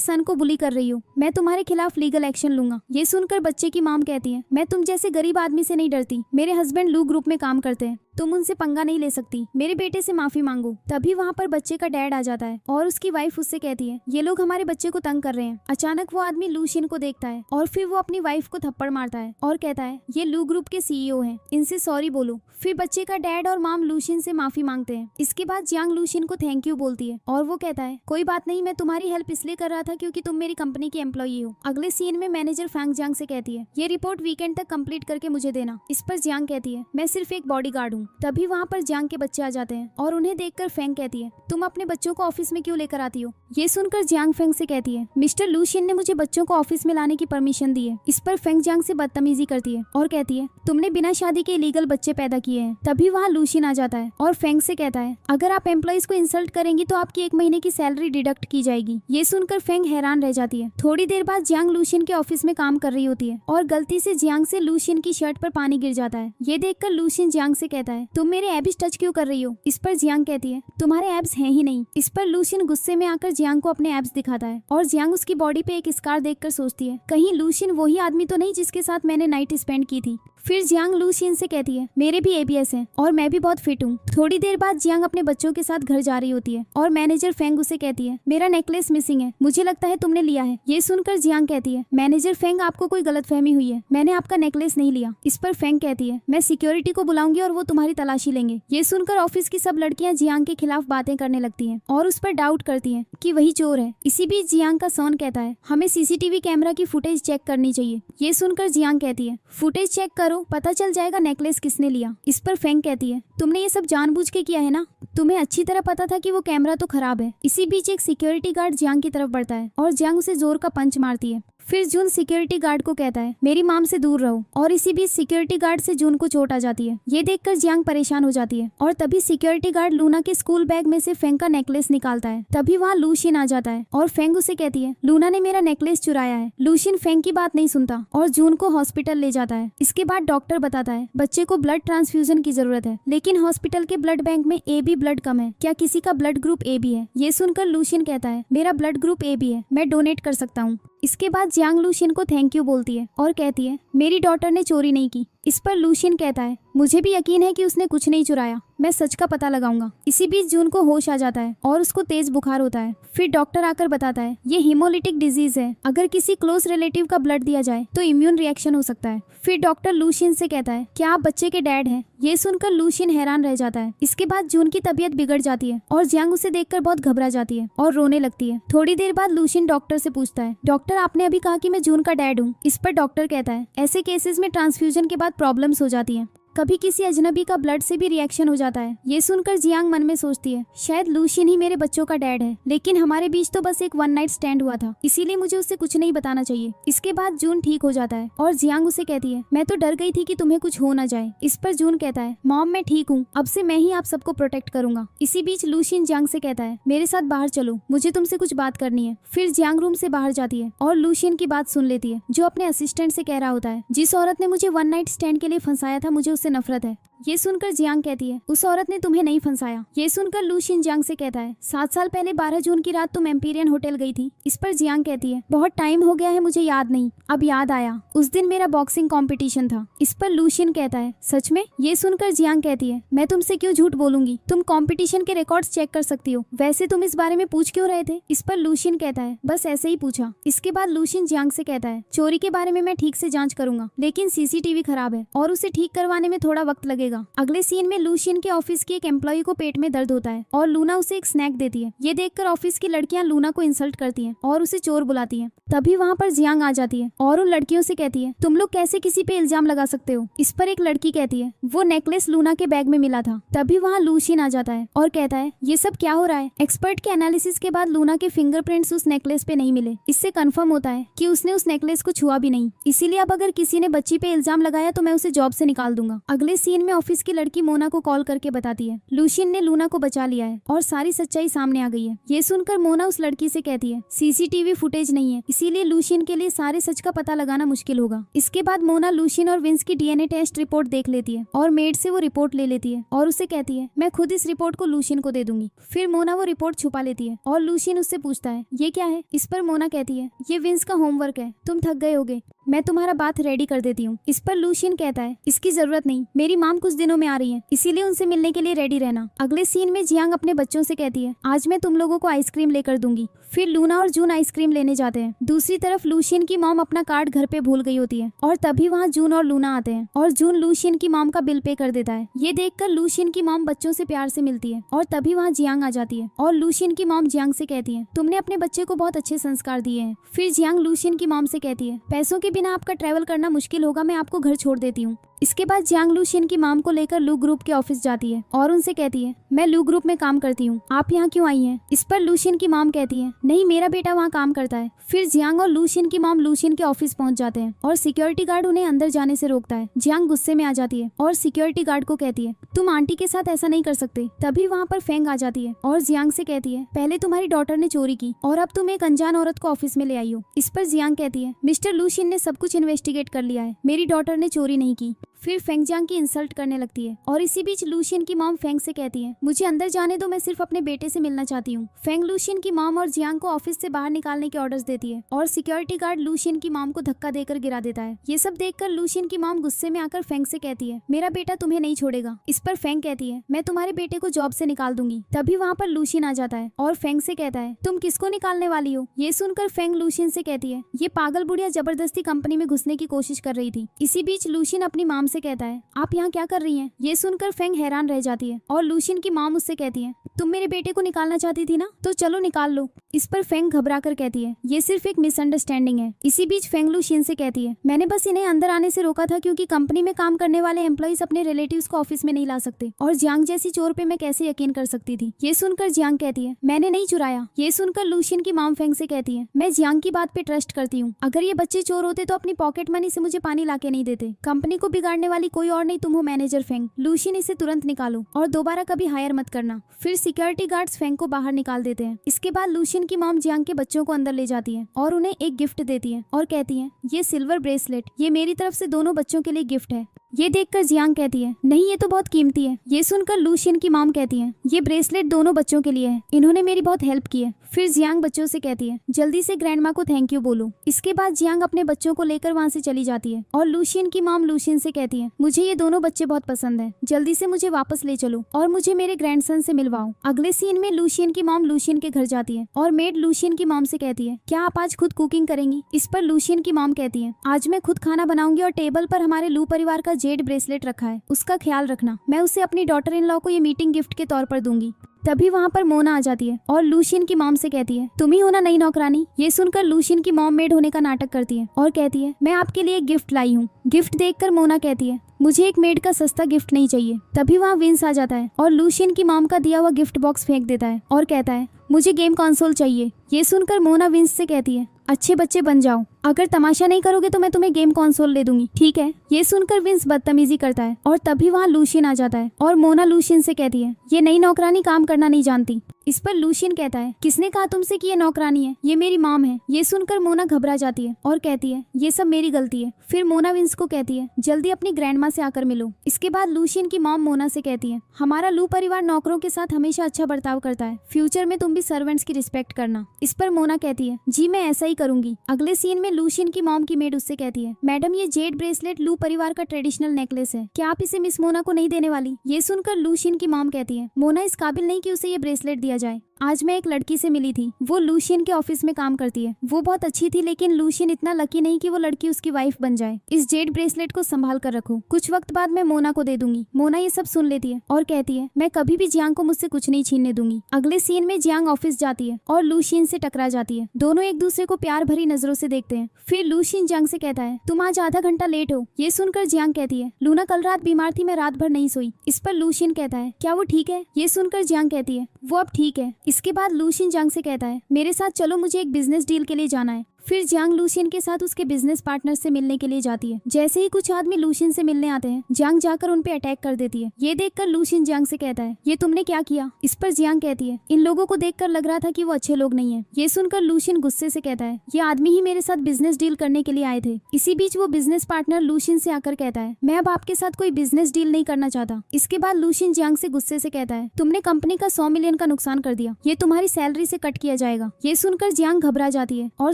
सन को बुली कर रही हो, मैं तुम्हारे खिलाफ लीगल एक्शन लूंगा। ये सुनकर बच्चे की मॉम कहती है मैं तुम जैसे गरीब आदमी से नहीं डरती, मेरे हस्बैंड लू ग्रुप में काम करते हैं, तुम उनसे पंगा नहीं ले सकती, मेरे बेटे से माफी मांगो। तभी वहाँ पर बच्चे का डैड आ जाता है और उसकी वाइफ उससे कहती है ये लोग हमारे बच्चे को तंग कर रहे हैं। अचानक वो आदमी लूशियन को देखता है और फिर वो अपनी वाइफ को थप्पड़ मारता है और कहता है ये लू ग्रुप के सीईओ हैं, इनसे सॉरी बोलो। फिर बच्चे का डैड और माम लूशियन से माफी मांगते हैं। इसके बाद जियांग लूशियन को थैंक यू बोलती है और वो कहता है कोई बात नहीं, मैं तुम्हारी हेल्प इसलिए कर रहा था क्योंकि तुम मेरी कंपनी की एम्प्लॉई हो। अगले सीन में मैनेजर फैंग जियांग से कहती है ये रिपोर्ट वीकेंड तक कंप्लीट करके मुझे देना। इस पर जियांग कहती है मैं सिर्फ एक बॉडीगार्ड हूँ। तभी वहाँ पर जियांग के बच्चे आ जाते हैं और उन्हें देखकर फेंग कहती है तुम अपने बच्चों को ऑफिस में क्यों लेकर आती हो। ये सुनकर जियांग फेंग से कहती है मिस्टर लूशियन ने मुझे बच्चों को ऑफिस में लाने की परमिशन दी है। इस पर फेंग जियांग से बदतमीजी करती है और कहती है तुमने बिना शादी के इलीगल बच्चे पैदा किए हैं। तभी वहाँ लूशियन आ जाता है और फेंग से कहता है अगर आप एम्प्लॉइज को इंसल्ट करेंगी तो आपकी 1 महीने की सैलरी डिडक्ट की जाएगी। ये सुनकर फेंग हैरान रह जाती है। थोड़ी देर बाद जियांग लूशियन के ऑफिस में काम कर रही होती है और गलती से जियांग से लूशियन की शर्ट पर पानी गिर जाता है। ये देखकर लूशियन जियांग से कहता है तुम मेरे एब्स टच क्यों कर रही हो। इस पर जियांग कहती है तुम्हारे एब्स हैं ही नहीं। इस पर लूशियन गुस्से में आकर जियांग को अपने एब्स दिखाता है और जियांग उसकी बॉडी पे एक स्कार देखकर सोचती है कहीं लूशियन वही आदमी तो नहीं जिसके साथ मैंने नाइट स्पेंड की थी। फिर जियांग लूशियन से कहती है मेरे भी एबीएस हैं और मैं भी बहुत फिट हूँ। थोड़ी देर बाद जियांग अपने बच्चों के साथ घर जा रही होती है और मैनेजर फेंग उसे कहती है मेरा नेकलेस मिसिंग है, मुझे लगता है तुमने लिया है। ये सुनकर जियांग कहती है मैनेजर फेंग आपको कोई गलतफहमी हुई है, मैंने आपका नेकलेस नहीं लिया। इस पर फेंग कहती है मैं सिक्योरिटी को बुलाऊंगी और वो तुम्हारी तलाशी लेंगे। ये सुनकर ऑफिस की सब लड़कियां जियांग के खिलाफ बातें करने लगती हैं और उस पर डाउट करती हैं कि वही चोर है। इसी बीच जियांग का सोन कहता है हमें सीसीटीवी कैमरा की फुटेज चेक करनी चाहिए। ये सुनकर जियांग कहती है फुटेज चेक करो, पता चल जाएगा नेकलेस किसने लिया। इस पर फेंग कहती है तुमने ये सब जानबूझ के किया है ना, तुम्हें अच्छी तरह पता था कि वो कैमरा तो खराब है। इसी बीच एक सिक्योरिटी गार्ड जियांग की तरफ बढ़ता है और जियांग उसे जोर का पंच मारती है। फिर जून सिक्योरिटी गार्ड को कहता है मेरी माम से दूर रहो और इसी बीच सिक्योरिटी गार्ड से जून को चोट आ जाती है। ये देखकर जियांग परेशान हो जाती है और तभी सिक्योरिटी गार्ड लूना के स्कूल बैग में से फेंग का नेकलेस निकालता है। तभी वहाँ लूशियन आ जाता है और फेंग उसे कहती है लूना ने मेरा नेकलेस चुराया है। लूशियन फेंग की बात नहीं सुनता और जून को हॉस्पिटल ले जाता है। इसके बाद डॉक्टर बताता है बच्चे को ब्लड ट्रांसफ्यूजन की जरूरत है, लेकिन हॉस्पिटल के ब्लड बैंक में AB ब्लड कम है, क्या किसी का ब्लड ग्रुप AB है। ये सुनकर लूशियन कहता है मेरा ब्लड ग्रुप AB है, मैं डोनेट कर सकता हूँ। इसके बाद जियांग लूशियन को थैंक यू बोलती है और कहती है मेरी डॉटर ने चोरी नहीं की। इस पर लूशियन कहता है मुझे भी यकीन है कि उसने कुछ नहीं चुराया, मैं सच का पता लगाऊंगा। इसी बीच जून को होश आ जाता है और उसको तेज बुखार होता है। फिर डॉक्टर आकर बताता है ये हीमोलिटिक डिजीज है, अगर किसी क्लोज रिलेटिव का ब्लड दिया जाए तो इम्यून रिएक्शन हो सकता है। फिर डॉक्टर लूशियन से कहता है क्या आप बच्चे के डैड हैं। ये सुनकर लूशियन हैरान रह जाता है। इसके बाद जून की तबीयत बिगड़ जाती है और जियांग उसे देखकर बहुत घबरा जाती है और रोने लगती है। थोड़ी देर बाद लूशियन डॉक्टर से पूछता है डॉक्टर आपने अभी कहा कि मैं जून का डैड हूँ। इस पर डॉक्टर कहता है ऐसे केसेस में ट्रांसफ्यूजन के बाद प्रॉब्लम्स हो जाती हैं, कभी किसी अजनबी का ब्लड से भी रिएक्शन हो जाता है। ये सुनकर जियांग मन में सोचती है शायद लूशियन ही मेरे बच्चों का डैड है, लेकिन हमारे बीच तो बस एक 1 नाइट स्टैंड हुआ था, इसीलिए मुझे उससे कुछ नहीं बताना चाहिए। इसके बाद जून ठीक हो जाता है और जियांग उसे कहती है मैं तो डर गई थी कि तुम्हें कुछ हो ना जाए। इस पर जून कहता है मॉम मैं ठीक हूँ, अब से मैं ही आप सबको प्रोटेक्ट करूंगा। इसी बीच लूशियन जियांग से कहता है मेरे साथ बाहर चलो, मुझे तुमसे कुछ बात करनी है। फिर जियांग रूम से बाहर जाती है और लूशियन की बात सुन लेती है, जो अपने असिस्टेंट से कह रहा होता है जिस औरत ने मुझे 1 नाइट स्टैंड के लिए फंसाया था मुझे उससे नफरत है। ये सुनकर जियांग कहती है उस औरत ने तुम्हें नहीं फंसाया। ये सुनकर लूशिन जियांग से कहता है 7 साल पहले 12 जून की रात तुम एम्पीरियन होटल गई थी। इस पर जियांग कहती है बहुत टाइम हो गया है, मुझे याद नहीं। अब याद आया, उस दिन मेरा बॉक्सिंग कंपटीशन था। इस पर लूशिन कहता है सच में? ये सुनकर जियांग कहती है मैं तुमसे क्यों झूठ बोलूंगी, तुम कंपटीशन के रिकॉर्ड्स चेक कर सकती हो। वैसे तुम इस बारे में पूछ क्यों रहे थे? इस पर लूशिन कहता है बस ऐसे ही पूछा। इसके बाद लूशिन जियांग से कहता है चोरी के बारे में मैं ठीक से जांच करूंगा, लेकिन सीसीटीवी खराब है और उसे ठीक करवाने में थोड़ा वक्त लगेगा। अगले सीन में लूशिन के ऑफिस की एक एम्प्लॉय को पेट में दर्द होता है और लूना उसे एक स्नैक देती है। ये देखकर ऑफिस की लड़कियां लूना को इंसल्ट करती हैं और उसे चोर बुलाती हैं। तभी वहाँ पर जियांग आ जाती है और उन लड़कियों से कहती है तुम लोग कैसे किसी पे इल्जाम लगा सकते हो? इस पर एक लड़की कहती है वो नेकलेस लूना के बैग में मिला था। तभी वहाँ लूशिन आ जाता है और कहता है ये सब क्या हो रहा है? एक्सपर्ट के एनालिसिस के बाद लूना के फिंगरप्रिंट्स उस नेकलेस पे नहीं मिले। इससे कंफर्म होता है कि उसने उस नेकलेस को छुआ भी नहीं। इसीलिए अब अगर किसी ने बच्ची पे इल्जाम लगाया तो मैं उसे जॉब से निकाल दूंगा। अगले सीन में ऑफिस की लड़की मोना को कॉल करके बताती है लूशिन ने लूना को बचा लिया है और सारी सच्चाई सामने आ गई है। ये सुनकर मोना उस लड़की से कहती है सीसीटीवी फुटेज नहीं है, इसीलिए लूशिन के लिए सारे सच का पता लगाना मुश्किल होगा। इसके बाद मोना लूशिन और विंस की डीएनए टेस्ट रिपोर्ट देख लेती है और मेड से वो रिपोर्ट ले लेती है और उसे कहती है मैं खुद इस रिपोर्ट को लूशिन को दे दूंगी। फिर मोना वो रिपोर्ट छुपा लेती है और लूशिन उससे पूछता है ये क्या है? इस पर मोना कहती है ये विंस का होमवर्क है, तुम थक गए होगे, मैं तुम्हारा बात रेडी कर देती हूँ। इस पर लूशिन कहता है इसकी जरूरत नहीं, मेरी माम कुछ दिनों में आ रही है, इसीलिए उनसे मिलने के लिए रेडी रहना। अगले सीन में जियांग अपने बच्चों से कहती है आज मैं तुम लोगों को आइसक्रीम लेकर दूंगी। फिर लूना और जून आइसक्रीम लेने जाते हैं। दूसरी तरफ लूशिन की मॉम अपना कार्ड घर पे भूल गई होती है और तभी वहाँ जून और लूना आते हैं और जून लूशिन की मॉम का बिल पे कर देता है। ये देखकर लूशिन की मॉम बच्चों से प्यार से मिलती है और तभी वहाँ जियांग आ जाती है और लूशिन की मॉम जियांग से कहती है तुमने अपने बच्चे को बहुत अच्छे संस्कार दिए हैं। फिर जियांग लूशिन की मॉम से कहती है पैसों के बिना आपका ट्रैवल करना मुश्किल होगा, मैं आपको घर छोड़ देती हूँ। इसके बाद जियांग लूशिन की मॉम को लेकर लू ग्रुप के ऑफिस जाती है और उनसे कहती है मैं लू ग्रुप में काम करती हूँ, आप यहाँ क्यों आई हैं? इस पर लूशिन की मॉम कहती है नहीं, मेरा बेटा वहाँ काम करता है। फिर जियांग और लूशिन की मॉम लूशिन के ऑफिस पहुँच जाते हैं और सिक्योरिटी गार्ड उन्हें अंदर जाने से रोकता है। जियांग गुस्से में आ जाती है और सिक्योरिटी गार्ड को कहती है तुम आंटी के साथ ऐसा नहीं कर सकते। तभी वहाँ पर फेंग आ जाती है और जियांग से कहती है पहले तुम्हारी डॉटर ने चोरी की और अब तुम एक अनजान औरत को ऑफिस में ले आई हो। इस पर जियांग कहती है मिस्टर लूशिन ने सब कुछ इन्वेस्टिगेट कर लिया है, मेरी डॉटर ने चोरी नहीं की। फिर फेंग जियांग की इंसल्ट करने लगती है और इसी बीच लूशिन की मॉम फेंग से कहती है मुझे अंदर जाने दो, मैं सिर्फ अपने बेटे से मिलना चाहती हूँ। फेंग लूशिन की मॉम और जियांग को ऑफिस से बाहर निकालने के ऑर्डर्स देती है और सिक्योरिटी गार्ड लूशिन की मॉम को धक्का देकर गिरा देता है। ये सब देखकर लूशिन की मॉम गुस्से में आकर फेंग से कहती है मेरा बेटा तुम्हें नहीं छोड़ेगा। इस पर फेंग कहती है मैं तुम्हारे बेटे को जॉब से निकाल दूंगी। तभी वहाँ पर लूशिन आ जाता है और फेंग से कहता है तुम किसको निकालने वाली हो? ये सुनकर फेंग लूशिन से कहती है ये पागल बुढ़िया जबरदस्ती कंपनी में घुसने की कोशिश कर रही थी। इसी बीच लूशिन अपनी मॉम से कहता है आप यहाँ क्या कर रही हैं? ये सुनकर फेंग हैरान रह जाती है और लूशिन की मॉम उससे कहती है तुम मेरे बेटे को निकालना चाहती थी ना, तो चलो निकाल लो। इस पर फेंग घबरा कर कहती है ये सिर्फ एक मिसअंडरस्टैंडिंग है। इसी बीच फेंग लूशिन से कहती है मैंने बस इन्हें अंदर आने से रोका था क्योंकि कंपनी में काम करने वाले एम्प्लॉइज अपने रिलेटिव्स को ऑफिस में नहीं ला सकते और जियांग जैसी चोर पे मैं कैसे यकीन कर सकती थी। ये सुनकर जियांग कहती है मैंने नहीं चुराया। ये सुनकर लूशिन की मॉम फेंग से कहती है मैं जियांग की बात पे ट्रस्ट करती हूँ, अगर ये बच्चे चोर होते तो अपनी पॉकेट मनी से मुझे पानी ला के नहीं देते। कंपनी को बिगाड़ने वाली कोई और नहीं, तुम हो मैनेजर फेंग। लूशिन इसे तुरंत निकालो और दोबारा कभी हायर मत करना। फिर सिक्योरिटी गार्ड्स फेंग को बाहर निकाल देते हैं। इसके बाद लूशिन की मॉम जियांग के बच्चों को अंदर ले जाती है और उन्हें एक गिफ्ट देती है और कहती है ये सिल्वर ब्रेसलेट ये मेरी तरफ से दोनों बच्चों के लिए गिफ्ट है। ये देखकर जियांग कहती है नहीं ये तो बहुत कीमती है। ये सुनकर लूशिन की मॉम कहती है ये ब्रेसलेट दोनों बच्चों के लिए है, इन्होंने मेरी बहुत हेल्प की है। फिर जियांग बच्चों से कहती है जल्दी से ग्रैंडमा को थैंक यू बोलो। इसके बाद जियांग अपने बच्चों को लेकर वहाँ से चली जाती है और लूशिन की मॉम लूशिन से कहती है मुझे ये दोनों बच्चे बहुत पसंद है, जल्दी से मुझे वापस ले चलो और मुझे मेरे ग्रैंडसन से मिलवाओ। अगले सीन में लूशिन की मॉम लूशिन के घर जाती है और मेड लूशिन की मॉम से कहती है क्या आप आज खुद कुकिंग करेंगी? इस पर लूशिन की मॉम कहती है आज मैं खुद खाना बनाऊंगी और टेबल पर हमारे लू परिवार का जेड ब्रेसलेट रखा है, उसका ख्याल रखना, मैं उसे अपनी डॉटर इन लॉ को ये मीटिंग गिफ्ट के तौर पर दूंगी। तभी वहाँ पर मोना आ जाती है और लूशिन की मॉम से कहती है तुम ही हो ना नई नौकरानी। ये सुनकर लूशिन की मॉम मेड होने का नाटक करती है और कहती है मैं आपके लिए एक गिफ्ट लाई हूँ। गिफ्ट देखकर मोना कहती है मुझे एक मेड का सस्ता गिफ्ट नहीं चाहिए। तभी वहाँ विंस आ जाता है और लूशिन की मॉम का दिया हुआ गिफ्ट बॉक्स फेंक देता है और कहता है मुझे गेम कंसोल चाहिए। ये सुनकर मोना विंस से कहती है, अच्छे बच्चे बन जाओ, अगर तमाशा नहीं करोगे तो मैं तुम्हें गेम कंसोल दे दूंगी, ठीक है। ये सुनकर विंस बदतमीजी करता है और तभी वहाँ लूशियन आ जाता है और मोना लूशियन से कहती है, ये नई नौकरानी काम करना नहीं जानती। इस पर लूशियन कहता है, किसने कहा तुमसे कि ये नौकरानी है, ये मेरी मॉम है। ये सुनकर मोना घबरा जाती है और कहती है, ये सब मेरी गलती है। फिर मोना विंस को कहती है, जल्दी अपनी ग्रैंडमा से आकर मिलो। इसके बाद लूशियन की मॉम मोना से कहती है, हमारा लू परिवार नौकरों के साथ हमेशा अच्छा बर्ताव करता है, फ्यूचर में तुम भी सर्वेंट्स की रिस्पेक्ट करना। इस पर मोना कहती है, जी मैं ऐसा ही करूंगी। अगले सीन में लूशियन की मॉम की मेड उससे कहती है, मैडम ये जेड ब्रेसलेट लू परिवार का ट्रेडिशनल नेकलेस है, क्या आप इसे मिस मोना को नहीं देने वाली? ये सुनकर लूशियन की मॉम कहती है, मोना इस काबिल नहीं कि उसे ये ब्रेसलेट दिया जाए। आज मैं एक लड़की से मिली थी, वो लूशियन के ऑफिस में काम करती है। वो बहुत अच्छी थी, लेकिन लूशियन इतना लकी नहीं कि वो लड़की उसकी वाइफ बन जाए। इस जेड ब्रेसलेट को संभाल कर रखो, कुछ वक्त बाद मैं मोना को दे दूंगी। मोना ये सब सुन लेती है और कहती है, मैं कभी भी जियांग को मुझसे कुछ नहीं छीनने दूंगी। अगले सीन में जियांग ऑफिस जाती है और लूशियन से टकरा जाती है। दोनों एक दूसरे को प्यार भरी नजरों से देखते हैं। फिर लूशियन जियांग से कहता है, तुम आज आधा घंटा लेट हो। ये सुनकर जियांग कहती है, लूना कल रात बीमार थी, मैं रात भर नहीं सोई। इस पर लूशियन कहता है, क्या वो ठीक है? ये सुनकर जियांग कहती है, वो अब ठीक है। इसके बाद लूशियन जियांग से कहता है, मेरे साथ चलो, मुझे एक बिजनेस डील के लिए जाना है। फिर जियांग लूशियन के साथ उसके बिजनेस पार्टनर से मिलने के लिए जाती है। जैसे ही कुछ आदमी लूशियन से मिलने आते हैं, जियांग जाकर उन पे अटैक कर देती है। ये देखकर लूशियन जियांग से कहता है, ये तुमने क्या किया? इस पर जियांग कहती है, इन लोगों को देखकर लग रहा था कि वो अच्छे लोग नहीं है। ये सुनकर लूशियन गुस्से से कहता है, ये आदमी ही मेरे साथ बिजनेस डील करने के लिए आए थे। इसी बीच वो बिजनेस पार्टनर लूशियन से आकर कहता है, मैं अब आपके साथ कोई बिजनेस डील नहीं करना चाहता। इसके बाद लूशियन जियांग से गुस्से से कहता है, तुमने कंपनी का 100 मिलियन का नुकसान कर दिया, ये तुम्हारी सैलरी से कट किया जाएगा। ये सुनकर जियांग घबरा जाती है और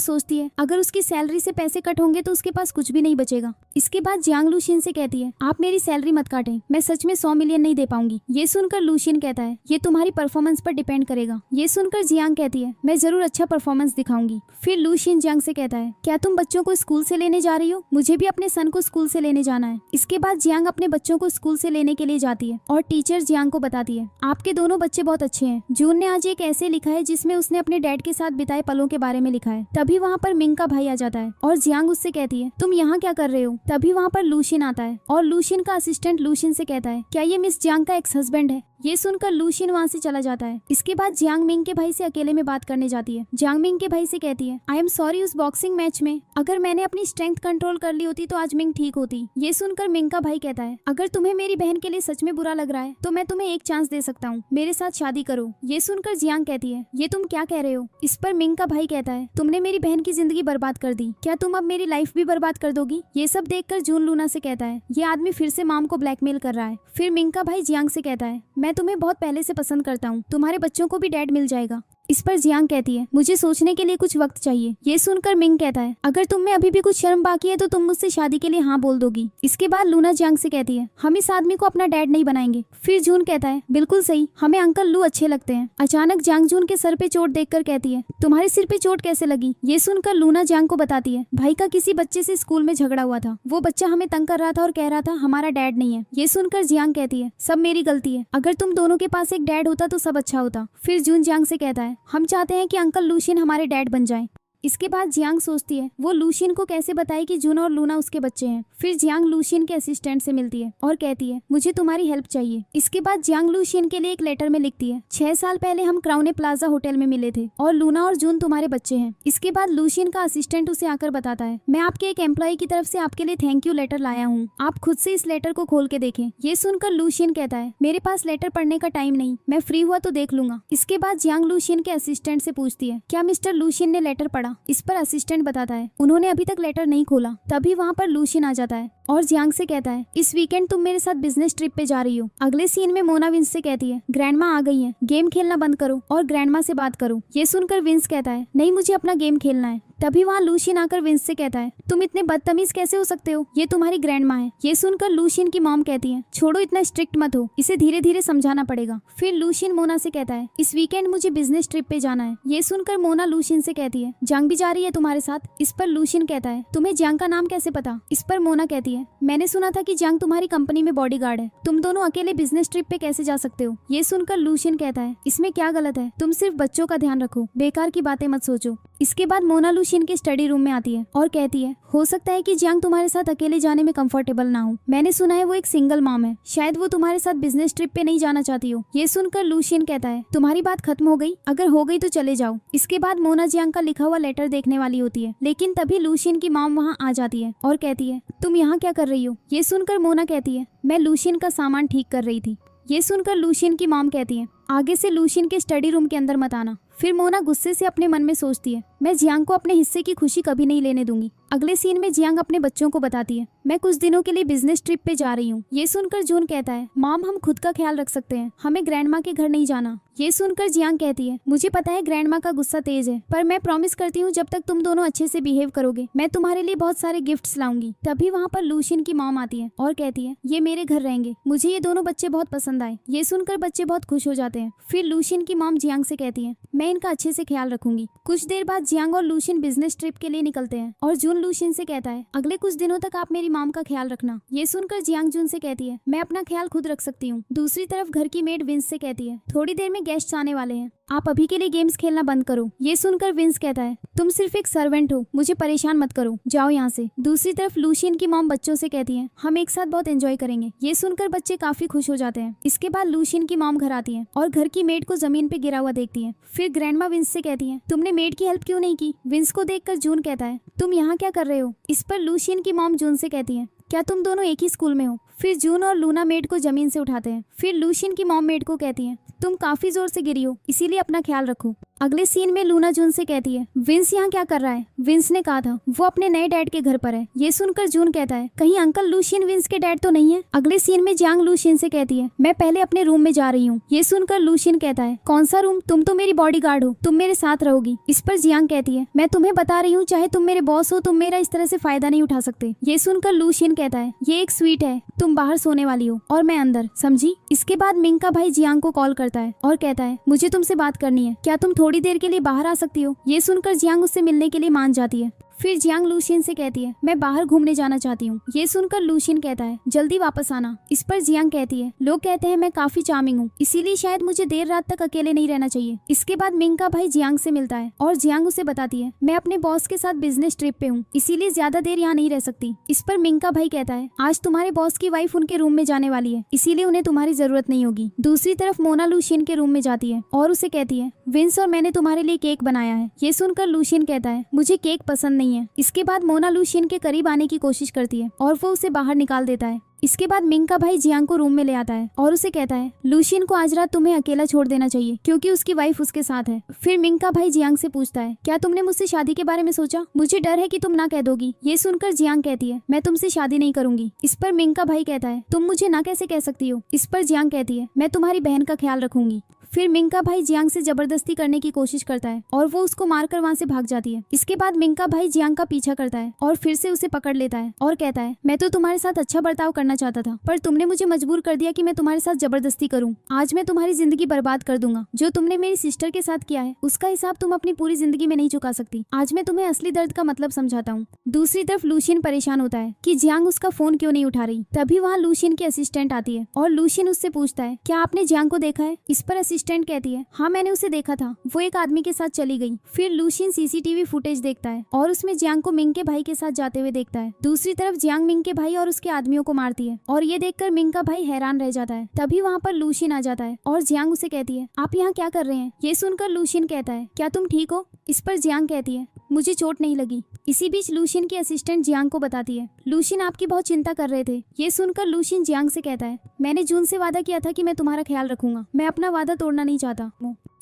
सोचती है, अगर उसकी सैलरी से पैसे कट होंगे तो उसके पास कुछ भी नहीं बचेगा। इसके बाद जियांग लूशियन से कहती है, आप मेरी सैलरी मत काटें, मैं सच में 100 मिलियन नहीं दे पाऊंगी। ये सुनकर लूशियन कहता है, ये तुम्हारी परफॉर्मेंस पर डिपेंड करेगा। ये सुनकर जियांग कहती है, मैं जरूर अच्छा परफॉर्मेंस दिखाऊंगी। फिर लूशियन जियांग से कहता है, क्या तुम बच्चों को स्कूल से लेने जा रही हो? मुझे भी अपने सन को स्कूल से लेने जाना है। इसके बाद जियांग अपने बच्चों को स्कूल से लेने के लिए जाती है और टीचर जियांग को बताती है, आपके दोनों बच्चे बहुत अच्छे हैं। जून ने आज एक ऐसे लिखा है जिसमें उसने अपने डैड के साथ बिताए पलों के बारे में लिखा है। तभी वहाँ पर मिंग का भाई आ जाता है और जियांग उससे कहती है, तुम यहाँ क्या कर रहे हो? तभी वहाँ पर लूशियन आता है और लूशियन का असिस्टेंट लूशियन से कहता है, क्या ये मिस जियांग का एक्स हस्बैंड है? ये सुनकर लूशियन वहाँ से चला जाता है। इसके बाद जियांग मिंग के भाई से अकेले में बात करने जाती है। जियांग मिंग के भाई से कहती है, आई एम सॉरी, उस बॉक्सिंग मैच में अगर मैंने अपनी स्ट्रेंथ कंट्रोल कर ली होती तो आज मिंग ठीक होती। ये सुनकर मिंग का भाई कहता है, अगर तुम्हें मेरी बहन के लिए सच में बुरा लग रहा है तो मैं तुम्हें एक चांस दे सकता हूँ, मेरे साथ शादी करो। ये सुनकर जियांग कहती है, ये तुम क्या कह रहे हो? इस पर मिंग का भाई कहता है, तुमने मेरी बहन की जिंदगी बर्बाद कर दी, क्या तुम अब मेरी लाइफ भी बर्बाद कर दोगी? ये सब देखकर जून लूना से कहता है, ये आदमी फिर से मॉम को ब्लैकमेल कर रहा है। फिर मिंग का भाई जियांग से कहता है, मैं तुम्हें बहुत पहले से पसंद करता हूँ, तुम्हारे बच्चों को भी डैड मिल जाएगा। इस पर जियांग कहती है, मुझे सोचने के लिए कुछ वक्त चाहिए। ये सुनकर मिंग कहता है, अगर तुम में अभी भी कुछ शर्म बाकी है तो तुम मुझसे शादी के लिए हाँ बोल दोगी। इसके बाद लूना जियांग से कहती है, हम इस आदमी को अपना डैड नहीं बनाएंगे। फिर जून कहता है, बिल्कुल सही, हमें अंकल लू अच्छे लगते हैं। अचानक जियांग जून के सर पे चोट देखकर कहती है, तुम्हारे सिर पे चोट कैसे लगी? ये सुनकर लूना जियांग को बताती है, भाई का किसी बच्चे से स्कूल में झगड़ा हुआ था, वो बच्चा हमें तंग कर रहा था और कह रहा था हमारा डैड नहीं है। ये सुनकर जियांग कहती है, सब मेरी गलती है, अगर तुम दोनों के पास एक डैड होता तो सब अच्छा होता। फिर जून जियांग से कहता है, हम चाहते हैं कि अंकल लूशियन हमारे डैड बन जाएं। इसके बाद जियांग सोचती है वो लूशियन को कैसे बताए कि जून और लूना उसके बच्चे हैं। फिर जियांग लूशियन के असिस्टेंट से मिलती है और कहती है, मुझे तुम्हारी हेल्प चाहिए। इसके बाद जियांग लूशियन के लिए एक लेटर में लिखती है, 6 साल पहले हम क्राउने प्लाजा होटल में मिले थे और लूना और जून तुम्हारे बच्चे हैं। इसके बाद लूशियन का असिस्टेंट उसे आकर बताता है, मैं आपके एक एम्प्लॉय की तरफ से आपके लिए थैंक यू लेटर लाया हूँ, आप खुद से इस लेटर को खोल के देखें। ये सुनकर लूशियन कहता है, मेरे पास लेटर पढ़ने का टाइम नहीं, मैं फ्री हुआ तो देख लूंगा। इसके बाद जियांग लूशियन के असिस्टेंट से पूछती है, क्या मिस्टर लूशियन ने लेटर पढ़ा? इस पर असिस्टेंट बताता है, उन्होंने अभी तक लेटर नहीं खोला। तभी वहाँ पर लूशियन आ जाता है और जियांग से कहता है, इस वीकेंड तुम मेरे साथ बिजनेस ट्रिप पे जा रही हो। अगले सीन में मोना विंस से कहती है, ग्रैंडमा आ गई है, गेम खेलना बंद करो और ग्रैंडमा से बात करो। ये सुनकर विंस कहता है, नहीं, मुझे अपना गेम खेलना है। तभी वहाँ लूशियन आकर विंस से कहता है, तुम इतने बदतमीज कैसे हो सकते हो, ये तुम्हारी ग्रैंडमा है। ये सुनकर लूशियन की मॉम कहती है, छोड़ो, इतना स्ट्रिक्ट मत हो, इसे धीरे धीरे समझाना पड़ेगा। फिर लूशियन मोना से कहता है, इस वीकेंड मुझे बिजनेस ट्रिप पे जाना है। ये सुनकर मोना लूशियन से कहती है, जंग भी जा रही है तुम्हारे साथ? इस पर लूशियन कहता है, तुम्हें जंग का नाम कैसे पता? इस पर मोना कहती है, मैंने सुना था कि जंग तुम्हारी कंपनी में बॉडीगार्ड है, तुम दोनों अकेले बिजनेस ट्रिप पे कैसे जा सकते हो? ये सुनकर लूशियन कहता है, इसमें क्या गलत है, तुम सिर्फ बच्चों का ध्यान रखो, बेकार की बातें मत सोचो। इसके बाद मोना लूशियन लूशियन के स्टडी रूम में आती है और कहती है हो सकता है कि जियांग तुम्हारे साथ अकेले जाने में कंफर्टेबल ना हो। मैंने सुना है वो एक सिंगल मॉम है, शायद वो तुम्हारे साथ बिजनेस ट्रिप पे नहीं जाना चाहती हो। ये सुनकर लूशियन कहता है तुम्हारी बात खत्म हो गई, अगर हो गई तो चले जाओ। इसके बाद मोना जियांग का लिखा हुआ लेटर देखने वाली होती है, लेकिन तभी लूशियन की मॉम वहाँ आ जाती है और कहती है तुम यहाँ क्या कर रही हो। ये सुनकर मोना कहती है मैं लूशियन का सामान ठीक कर रही थी। ये सुनकर लूशियन की मॉम कहती है आगे से लूशियन के स्टडी रूम के अंदर मत आना। फिर मोना गुस्से से अपने मन में सोचती है मैं जियांग को अपने हिस्से की खुशी कभी नहीं लेने दूंगी। अगले सीन में जियांग अपने बच्चों को बताती है मैं कुछ दिनों के लिए बिजनेस ट्रिप पे जा रही हूँ। ये सुनकर जून कहता है मॉम हम खुद का ख्याल रख सकते हैं, हमें ग्रैंडमा के घर नहीं जाना। ये सुनकर जियांग कहती है मुझे पता है ग्रैंडमा का गुस्सा तेज है, पर मैं प्रॉमिस करती हूँ जब तक तुम दोनों अच्छे से बिहेव करोगे मैं तुम्हारे लिए बहुत सारे गिफ्ट्स लाऊंगी। तभी वहाँ पर लूशियन की मॉम आती है और कहती है ये मेरे घर रहेंगे, मुझे ये दोनों बच्चे बहुत पसंद आए। ये सुनकर बच्चे बहुत खुश हो जाते हैं। फिर लूशियन की मॉम जियांग से कहती है मैं इनका अच्छे से ख्याल रखूंगी। कुछ देर बाद जियांग और लूशियन बिजनेस ट्रिप के लिए निकलते हैं और जून लूशियन से कहता है अगले कुछ दिनों तक आप मेरी मॉम का ख्याल रखना। ये सुनकर जियांग जून से कहती है मैं अपना ख्याल खुद रख सकती हूँ। दूसरी तरफ घर की मेड विंस से कहती है थोड़ी देर में गेस्ट आने वाले हैं, आप अभी के लिए गेम्स खेलना बंद करो। ये सुनकर विंस कहता है तुम सिर्फ एक सर्वेंट हो, मुझे परेशान मत करो, जाओ यहाँ से। दूसरी तरफ लूशियन की मॉम बच्चों से कहती है हम एक साथ बहुत एंजॉय करेंगे। ये सुनकर बच्चे काफी खुश हो जाते हैं। इसके बाद लूशियन की मॉम घर आती है और घर की मेड को जमीन पे गिरा हुआ देखती है। फिर ग्रैंडमा विंस से कहती है तुमने मेड की हेल्प क्यों नहीं की। विंस को देखकर जून कहता है तुम यहाँ क्या कर रहे हो। इस पर लूशियन की मॉम जून से कहती है क्या तुम दोनों एक ही स्कूल में हो। फिर जून और लूना मेड को जमीन से उठाते हैं। फिर लूशियन की मॉम मेड को कहती है तुम काफी जोर से गिरी हो, इसीलिए अपना ख्याल रखो। अगले सीन में लूना जून से कहती है विंस यहाँ क्या कर रहा है। विंस ने कहा था वो अपने नए डैड के घर पर है। ये सुनकर जून कहता है कहीं अंकल लूशियन विंस के डैड तो नहीं है। अगले सीन में जियांग लूशियन से कहती है मैं पहले अपने रूम में जा रही हूँ। ये सुनकर लूशियन कहता है कौन सा रूम, तुम तो मेरी बॉडीगार्ड हो, तुम मेरे साथ रहोगी। इस पर जियांग कहती है मैं तुम्हें बता रही हूँ चाहे तुम मेरे बॉस हो तुम मेरा इस तरह से फायदा नहीं उठा सकते। ये सुनकर लूशियन कहता है ये एक स्वीट है, तुम बाहर सोने वाली हो और मैं अंदर, समझी। इसके बाद मिंग का भाई जियांग को कॉल करता है और कहता है मुझे तुमसे बात करनी है, क्या तुम थोड़ी देर के लिए बाहर आ सकती हो। ये सुनकर जियांग उससे मिलने के लिए मान जाती है। फिर जियांग लूशियन से कहती है मैं बाहर घूमने जाना चाहती हूँ। ये सुनकर लूशियन कहता है जल्दी वापस आना। इस पर जियांग कहती है लोग कहते हैं मैं काफी चार्मिंग हूँ, इसीलिए शायद मुझे देर रात तक अकेले नहीं रहना चाहिए। इसके बाद मिंग का भाई जियांग से मिलता है और जियांग उसे बताती है मैं अपने बॉस के साथ बिजनेस ट्रिप पे हूँ, इसीलिए ज्यादा देर यहाँ नहीं रह सकती। इस पर मिंग का भाई कहता है आज तुम्हारे बॉस की वाइफ उनके रूम में जाने वाली है, इसीलिए उन्हें तुम्हारी जरूरत नहीं होगी। दूसरी तरफ मोना लूशियन के रूम में जाती है और उसे कहती है विंस और मैंने तुम्हारे लिए केक बनाया है। ये सुनकर लूशियन कहता है मुझे केक पसंद नहीं है। इसके बाद मोना लूशियन के करीब आने की कोशिश करती है और वो उसे बाहर निकाल देता है। इसके बाद मिंग का भाई जियांग को रूम में ले आता है और उसे कहता है लूशियन को आज रात तुम्हें अकेला छोड़ देना चाहिए क्योंकि उसकी वाइफ उसके साथ है। फिर मिंग का भाई जियांग से पूछता है क्या तुमने मुझसे शादी के बारे में सोचा, मुझे डर है कि तुम ना कह दोगी। ये सुनकर जियांग कहती है मैं तुमसे शादी नहीं करूंगी। इस पर मिंग का भाई कहता है तुम मुझे ना कैसे कह सकती हो। इस पर जियांग कहती है मैं तुम्हारी बहन का ख्याल रखूंगी। फिर मिंग का भाई जियांग से जबरदस्ती करने की कोशिश करता है और वो उसको मारकर वहाँ से भाग जाती है। इसके बाद मिंग का भाई जियांग का पीछा करता है और फिर से उसे पकड़ लेता है और कहता है मैं तो तुम्हारे साथ अच्छा बर्ताव करना चाहता था, पर तुमने मुझे मजबूर कर दिया कि मैं तुम्हारे साथ जबरदस्ती करूँ। आज मैं तुम्हारी जिंदगी बर्बाद कर दूंगा। जो तुमने मेरी सिस्टर के साथ किया है उसका हिसाब तुम अपनी पूरी जिंदगी में नहीं चुका सकती। आज मैं तुम्हें असली दर्द का मतलब समझाता हूँ। दूसरी तरफ लूशियन परेशान होता है कि जियांग उसका फोन क्यों नहीं उठा रही। तभी वहाँ लूशियन की असिस्टेंट आती है और लूशियन उससे पूछता है क्या आपने जियांग को देखा है। इस पर असिस्टेंट कहती है हाँ मैंने उसे देखा था, वो एक आदमी के साथ चली गई। फिर लूशियन सीसीटीवी फुटेज देखता है और उसमें जियांग को मिंग के भाई के साथ जाते हुए देखता है। दूसरी तरफ जियांग मिंग के भाई और उसके आदमियों को मारती है और ये देखकर मिंग का भाई हैरान रह जाता है। तभी वहाँ पर लूशियन आ जाता है और जियांग उसे कहती है आप यहाँ क्या कर रहे हैं। ये सुनकर लूशियन कहता है क्या तुम ठीक हो। इस पर जियांग कहती है मुझे चोट नहीं लगी। इसी बीच लूशियन की असिस्टेंट जियांग को बताती है लूशियन आपकी बहुत चिंता कर रहे थे। ये सुनकर लूशियन जियांग से कहता है मैंने जून से वादा किया था कि मैं तुम्हारा ख्याल रखूंगा, मैं अपना वादा तोड़ना नहीं चाहता।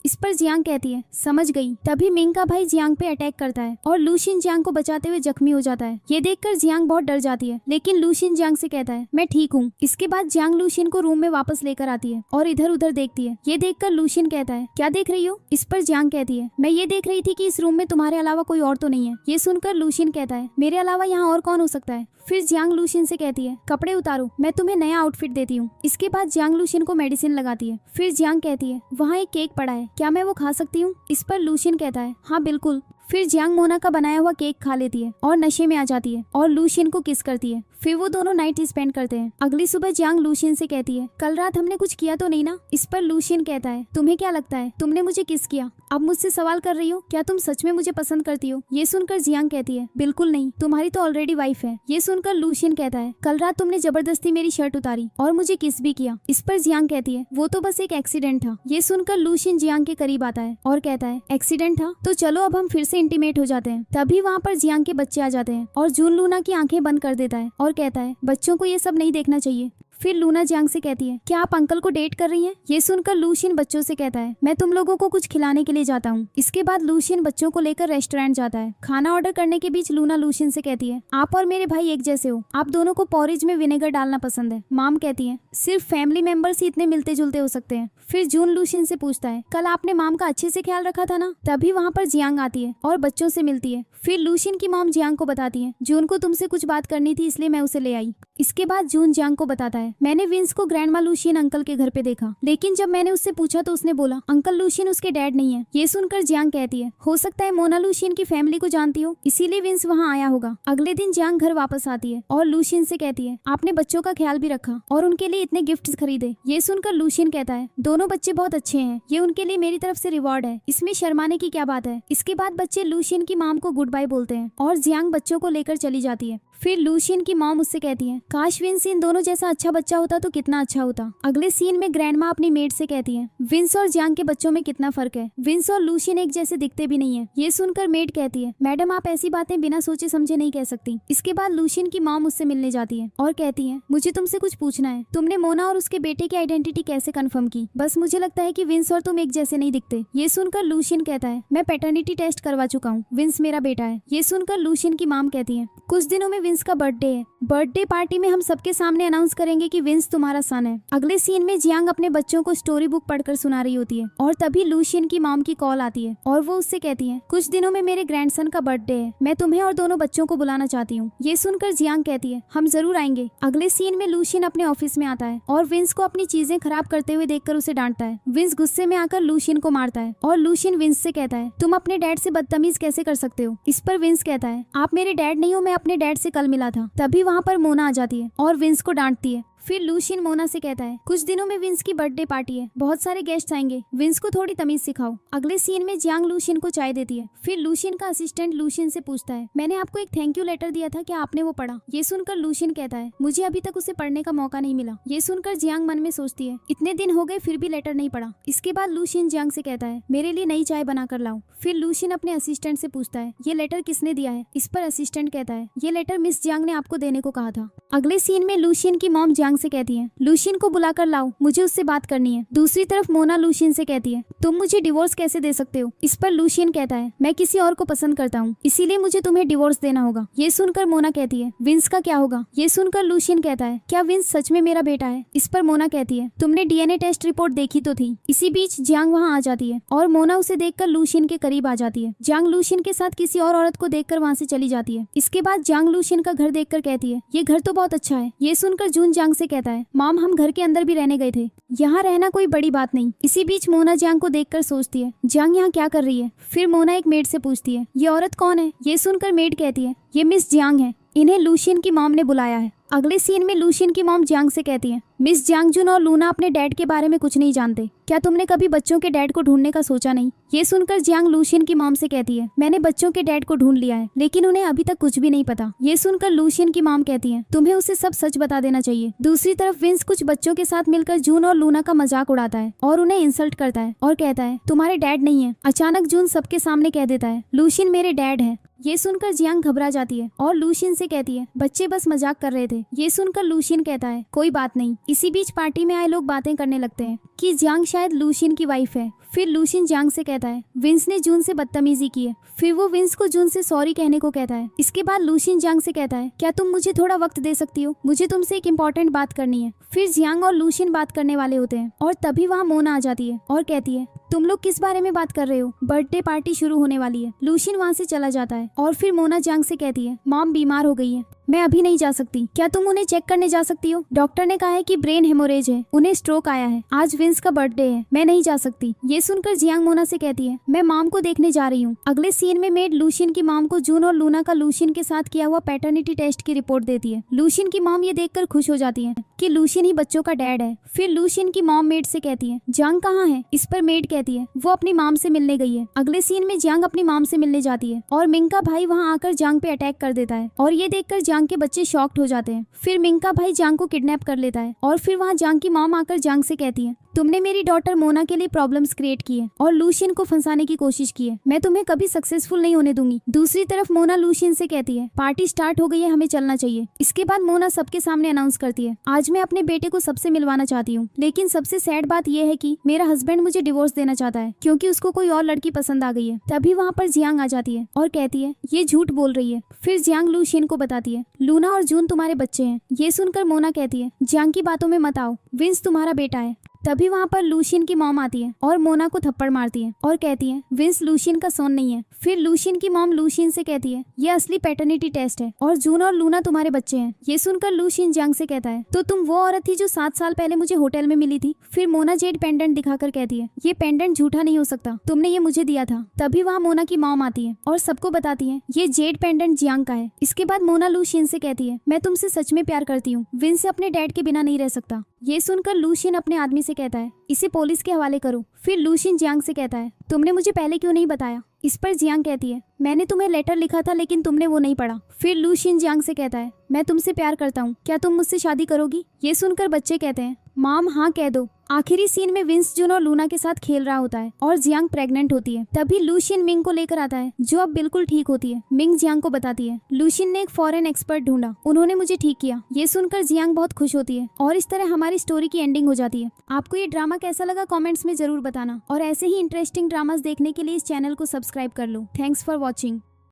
इस पर जियांग कहती है समझ गई। तभी मिंग का भाई जियांग पे अटैक करता है और लूशियन जियांग को बचाते हुए जख्मी हो जाता है। ये देखकर जियांग बहुत डर जाती है, लेकिन लूशियन जियांग से कहता है मैं ठीक हूँ। इसके बाद जियांग लूशियन को रूम में वापस लेकर आती है और इधर उधर देखती है। ये देखकर लूशियन कहता है क्या देख रही हो। इस पर जियांग कहती है मैं ये देख रही थी कि इस रूम में तुम्हारे अलावा कोई और तो नहीं है। ये सुनकर लूशियन कहता है मेरे अलावा यहाँ और कौन हो सकता है। फिर जियांग लूशियन से कहती है कपड़े उतारो, मैं तुम्हें नया आउटफिट देती हूँ। इसके बाद जियांग लूशियन को मेडिसिन लगाती है। फिर जियांग कहती है वहाँ एक केक पड़ा है, क्या मैं वो खा सकती हूँ। इस पर लूशियन कहता है हाँ बिल्कुल। फिर जियांग मोना का बनाया हुआ केक खा लेती है और नशे में आ जाती है और लूशियन को किस करती है। फिर वो दोनों नाइट स्पेंड करते हैं। अगली सुबह जियांग लूशियन से कहती है, कल रात हमने कुछ किया तो नहीं ना। इस पर लूशियन कहता है, तुम्हें क्या लगता है तुमने मुझे किस किया? अब मुझसे सवाल कर रही हो, क्या तुम सच में मुझे पसंद करती हो? ये सुनकर जियांग कहती है, बिल्कुल नहीं, तुम्हारी तो ऑलरेडी वाइफ है। ये सुनकर लूशियन कहता है, कल रात तुमने जबरदस्ती मेरी शर्ट उतारी और मुझे किस भी किया। इस पर जियांग कहती है, वो तो बस एक एक्सीडेंट था। ये सुनकर लूशियन जियांग के करीब आता है और कहता है, एक्सीडेंट था तो चलो अब हम फिर से इंटीमेट हो जाते हैं। तभी वहाँ पर जियांग के बच्चे आ जाते हैं और जून लूना की आंखें बंद कर देता है और कहता है, बच्चों को ये सब नहीं देखना चाहिए। फिर लूना जियांग से कहती है, क्या आप अंकल को डेट कर रही हैं? ये सुनकर लूशियन बच्चों से कहता है, मैं तुम लोगों को कुछ खिलाने के लिए जाता हूँ। इसके बाद लूशियन बच्चों को लेकर रेस्टोरेंट जाता है। खाना ऑर्डर करने के बीच लूना लूशियन से कहती है, आप और मेरे भाई एक जैसे हो, आप दोनों को पॉरेज में विनेगर डालना पसंद है। माम कहती है, सिर्फ फैमिली मेंबर्स ही इतने मिलते जुलते हो सकते हैं। फिर जून लूशियन से पूछता है, कल आपने माम का अच्छे से ख्याल रखा था ना? तभी वहाँ पर जियांग आती है और बच्चों से मिलती है। फिर लूशियन की मॉम जियांग को बताती है, जून को तुमसे कुछ बात करनी थी इसलिए मैं उसे ले आई। इसके बाद जून जियांग को बताता है, मैंने विंस को ग्रैंडमा लूशियन अंकल के घर पे देखा, लेकिन जब मैंने उससे पूछा तो उसने बोला अंकल लूशियन उसके डैड नहीं है। ये सुनकर जियांग कहती है, हो सकता है मोना लूशियन की फैमिली को जानती हो, इसीलिए विंस वहाँ आया होगा। अगले दिन जियांग घर वापस आती है और लूशियन से कहती है, आपने बच्चों का ख्याल भी रखा और उनके लिए इतने गिफ्ट खरीदे। ये सुनकर लूशियन कहता है, दोनों बच्चे बहुत अच्छे हैं, ये उनके लिए मेरी तरफ से रिवॉर्ड है, इसमें शर्माने की क्या बात है। इसके बाद बच्चे लूशियन की माम को गुड बाय बोलते हैं और जियांग बच्चों को लेकर चली जाती है। फिर लूशियन की मॉम उससे कहती है, काश विंस इन दोनों जैसा अच्छा बच्चा होता तो कितना अच्छा होता। अगले सीन में ग्रैंडमा अपनी मेड से कहती है, विंस और जियांग के बच्चों में कितना फर्क है, विंस और लूशियन एक जैसे दिखते भी नहीं है। ये सुनकर मेड कहती है, मैडम आप ऐसी बातें बिना सोचे समझे नहीं कह सकती। इसके बाद लूशियन की मॉम उससे मिलने जाती है और कहती है, मुझे तुमसे कुछ पूछना है, तुमने मोना और उसके बेटे की आइडेंटिटी कैसे कंफर्म की? बस मुझे लगता है कि विंस और तुम एक जैसे नहीं दिखते। ये सुनकर लूशियन कहता है, मैं पैटर्निटी टेस्ट करवा चुका हूँ, विंस मेरा बेटा है। ये सुनकर लूशियन की मॉम कहती है, कुछ दिनों में विंस का बर्थडे है, बर्थडे पार्टी में हम सबके सामने अनाउंस करेंगे कि विंस तुम्हारा सन है। अगले सीन में जियांग अपने बच्चों को स्टोरी बुक पढ़कर सुना रही होती है और तभी लूशियन की मॉम की कॉल आती है और वो उससे कहती है, कुछ दिनों में मेरे ग्रैंडसन का बर्थडे है, मैं तुम्हें और दोनों बच्चों को बुलाना चाहती हूँ। ये सुनकर जियांग कहती है, हम जरूर आएंगे। अगले सीन में लूशियन अपने ऑफिस में आता है और विंस को अपनी चीजें खराब करते हुए देखकर उसे डांटता है। विंस गुस्से में आकर लूशियन को मारता है और लूशियन विंस से कहता है, तुम अपने डैड से बदतमीज कैसे कर सकते हो? इस पर विंस कहता है, आप मेरे डैड नहीं हो, मैं अपने डैड से कल मिला था। तभी वहाँ पर मोना आ जाती है और विंस को डांटती है। फिर लूशियन मोना से कहता है, कुछ दिनों में विंस की बर्थडे पार्टी है, बहुत सारे गेस्ट आएंगे, विंस को थोड़ी तमीज सिखाओ। अगले सीन में जियांग लूशियन को चाय देती है। फिर लूशियन का असिस्टेंट लूशियन से पूछता है, मैंने आपको एक थैंक यू लेटर दिया था, क्या आपने वो पढ़ा? ये सुनकर लूशियन कहता है, मुझे अभी तक उसे पढ़ने का मौका नहीं मिला। ये सुनकर जियांग मन में सोचती है, इतने दिन हो गए फिर भी लेटर नहीं पढ़ा। इसके बाद लूशियन जियांग से कहता है, मेरे लिए नई चाय बना कर लाओ। फिर लूशियन अपने असिस्टेंट से पूछता है, ये लेटर किसने दिया है? इस पर असिस्टेंट कहता है, ये लेटर मिस जियांग ने आपको देने को कहा था। अगले सीन में लूशियन की मॉम जियांग से कहती है, लूशियन को बुलाकर लाओ, मुझे उससे बात करनी है। दूसरी तरफ मोना लूशियन से कहती है, तुम मुझे डिवोर्स कैसे दे सकते हो? इस पर लूशियन कहता है, मैं किसी और को पसंद करता हूँ, इसीलिए मुझे तुम्हें डिवोर्स देना होगा। ये सुनकर मोना कहती है, विंस का क्या होगा? ये सुनकर लूशियन कहता है, क्या विंस सच में मेरा बेटा है? इस पर मोना कहती है, तुमने डीएनए टेस्ट रिपोर्ट देखी तो थी। इसी बीच जियांग वहाँ आ जाती है और मोना उसे देखकर लूशियन के करीब आ जाती है। जियांग लूशियन के साथ किसी और औरत को देखकर वहाँ से चली जाती है। इसके बाद जियांग लूशियन का घर देखकर कहती है, ये घर तो बहुत अच्छा है। ये सुनकर जून जियांग से कहता है, मॉम हम घर के अंदर भी रहने गए थे, यहाँ रहना कोई बड़ी बात नहीं। इसी बीच मोना जियांग को देखकर सोचती है, जियांग यहाँ क्या कर रही है? फिर मोना एक मेड से पूछती है, ये औरत कौन है? ये सुनकर मेड कहती है, ये मिस जियांग है, इन्हें लूशियन की मॉम ने बुलाया है। अगले सीन में लूशियन की मॉम जियांग से कहती है, मिस जियांगजुन और लूना अपने डैड के बारे में कुछ नहीं जानते, क्या तुमने कभी बच्चों के डैड को ढूंढने का सोचा नहीं? ये सुनकर जियांग लूशियन की मॉम से कहती है, मैंने बच्चों के डैड को ढूंढ लिया है, लेकिन उन्हें अभी तक कुछ भी नहीं पता। ये सुनकर लूशियन की मॉम कहती है, तुम्हें उसे सब सच बता देना चाहिए। दूसरी तरफ विंस कुछ बच्चों के साथ मिलकर जून और लूना का मजाक उड़ाता है और उन्हें इंसल्ट करता है और कहता है, तुम्हारे डैड नहीं है। अचानक जून सबके सामने कह देता है, लूशियन मेरे डैड है। ये सुनकर जियांग घबरा जाती है और लूशियन से कहती है, बच्चे बस मजाक कर रहे थे। ये सुनकर लूशियन कहता है, कोई बात नहीं। इसी बीच पार्टी में आए लोग बातें करने लगते हैं कि जियांग शायद लूशियन की वाइफ है। फिर लूशियन जियांग से कहता है, विंस ने जून से बदतमीजी की है। फिर वो विंस को जून से सॉरी कहने को कहता है। इसके बाद लूशियन जियांग से कहता है, क्या तुम मुझे थोड़ा वक्त दे सकती हो, मुझे तुमसे एक इम्पोर्टेंट बात करनी है। फिर जियांग और लूशियन बात करने वाले होते हैं और तभी वहाँ मोना आ जाती है और कहती है, तुम लोग किस बारे में बात कर रहे हो? बर्थडे पार्टी शुरू होने वाली है। लूशियन वहाँ से चला जाता है और फिर मोना जियांग से कहती है, मॉम बीमार हो गई है। मैं अभी नहीं जा सकती, क्या तुम उन्हें चेक करने जा सकती हो? डॉक्टर ने कहा है कि ब्रेन हेमोरेज है, उन्हें स्ट्रोक आया है। आज विंस का बर्थडे है, मैं नहीं जा सकती। ये सुनकर जियांग मोना से कहती है, मैं मॉम को देखने जा रही हूँ। अगले सीन में मेड लूशियन की मॉम को जून और लूना का लूशियन के साथ किया हुआ पैटर्निटी टेस्ट की रिपोर्ट देती है। लूशियन की मॉम ये देखकर खुश हो जाती है कि लूशियन ही बच्चों का डैड है। फिर लूशियन की मॉम मेड से कहती है, जियांग कहाँ है? इस पर मेड कहती है, वो अपनी मॉम से मिलने गई है। अगले सीन में जियांग अपनी मॉम से मिलने जाती है और मिंग का भाई वहाँ आकर जियांग पे अटैक कर देता है और ये देखकर जियांग के बच्चे शॉक्ड हो जाते हैं। फिर मिंग का भाई जियांग को किडनैप कर लेता है और फिर वहाँ जियांग की मॉम आकर जियांग से कहती है, तुमने मेरी डॉटर मोना के लिए प्रॉब्लम्स क्रिएट की है और लूशियन को फंसाने की कोशिश की है। मैं तुम्हें कभी सक्सेसफुल नहीं होने दूंगी। दूसरी तरफ मोना लूशियन से कहती है, पार्टी स्टार्ट हो गई है, हमें चलना चाहिए। इसके बाद मोना सबके सामने अनाउंस करती है, आज मैं अपने बेटे को सबसे मिलवाना चाहती हूँ, लेकिन सबसे सैड बात यह है कि मेरा हस्बैंड मुझे डिवोर्स देना चाहता है क्योंकि उसको कोई और लड़की पसंद आ गई है। तभी वहाँ पर जियांग आ जाती है और कहती है, ये झूठ बोल रही है। फिर जियांग लूशियन को बताती है, लूना और जून तुम्हारे बच्चे हैं। ये सुनकर मोना कहती है, जियांग की बातों में मत आओ, विंस तुम्हारा बेटा है। तभी वहाँ पर लूशियन की मॉम आती है और मोना को थप्पड़ मारती है और कहती है, विंस लूशियन का सोन नहीं है। फिर लूशियन की मॉम लूशियन से कहती है, ये असली पैटर्निटी टेस्ट है और जून और लूना तुम्हारे बच्चे हैं। ये सुनकर लूशियन जियांग से कहता है, तो तुम वो औरत थी जो 7 साल पहले मुझे होटल में मिली थी। फिर मोना जेड पेंडेंट दिखाकर कहती है, ये पेंडेंट झूठा नहीं हो सकता, तुमने ये मुझे दिया था। तभी वहाँ मोना की मॉम आती है और सबको बताती है, ये जेड पेंडेंट जियांग का है। इसके बाद मोना लूशियन से कहती है, मैं तुमसे सच में प्यार करती हूँ, विंस से अपने डैड के बिना नहीं रह सकता। ये सुनकर लूशियन अपने आदमी से कहता है, इसे पुलिस के हवाले करो। फिर लूशियन जियांग से कहता है, तुमने मुझे पहले क्यों नहीं बताया? इस पर जियांग कहती है, मैंने तुम्हें लेटर लिखा था लेकिन तुमने वो नहीं पढ़ा। फिर लूशियन जियांग से कहता है, मैं तुमसे प्यार करता हूँ, क्या तुम मुझसे शादी करोगी? ये सुनकर बच्चे कहते हैं, मॉम हाँ कह दो। आखिरी सीन में विंस जून और लूना के साथ खेल रहा होता है और जियांग प्रेग्नेंट होती है। तभी लूशियन मिंग को लेकर आता है जो अब बिल्कुल ठीक होती है। मिंग जियांग को बताती है, लूशियन ने एक फॉरेन एक्सपर्ट ढूंढा, उन्होंने मुझे ठीक किया। ये सुनकर जियांग बहुत खुश होती है और इस तरह हमारी स्टोरी की एंडिंग हो जाती है। आपको ये ड्रामा कैसा लगा कमेंट्स में जरूर बताना और ऐसे ही इंटरेस्टिंग ड्रामास देखने के लिए इस चैनल को सब्सक्राइब कर लो। Thanks for watching.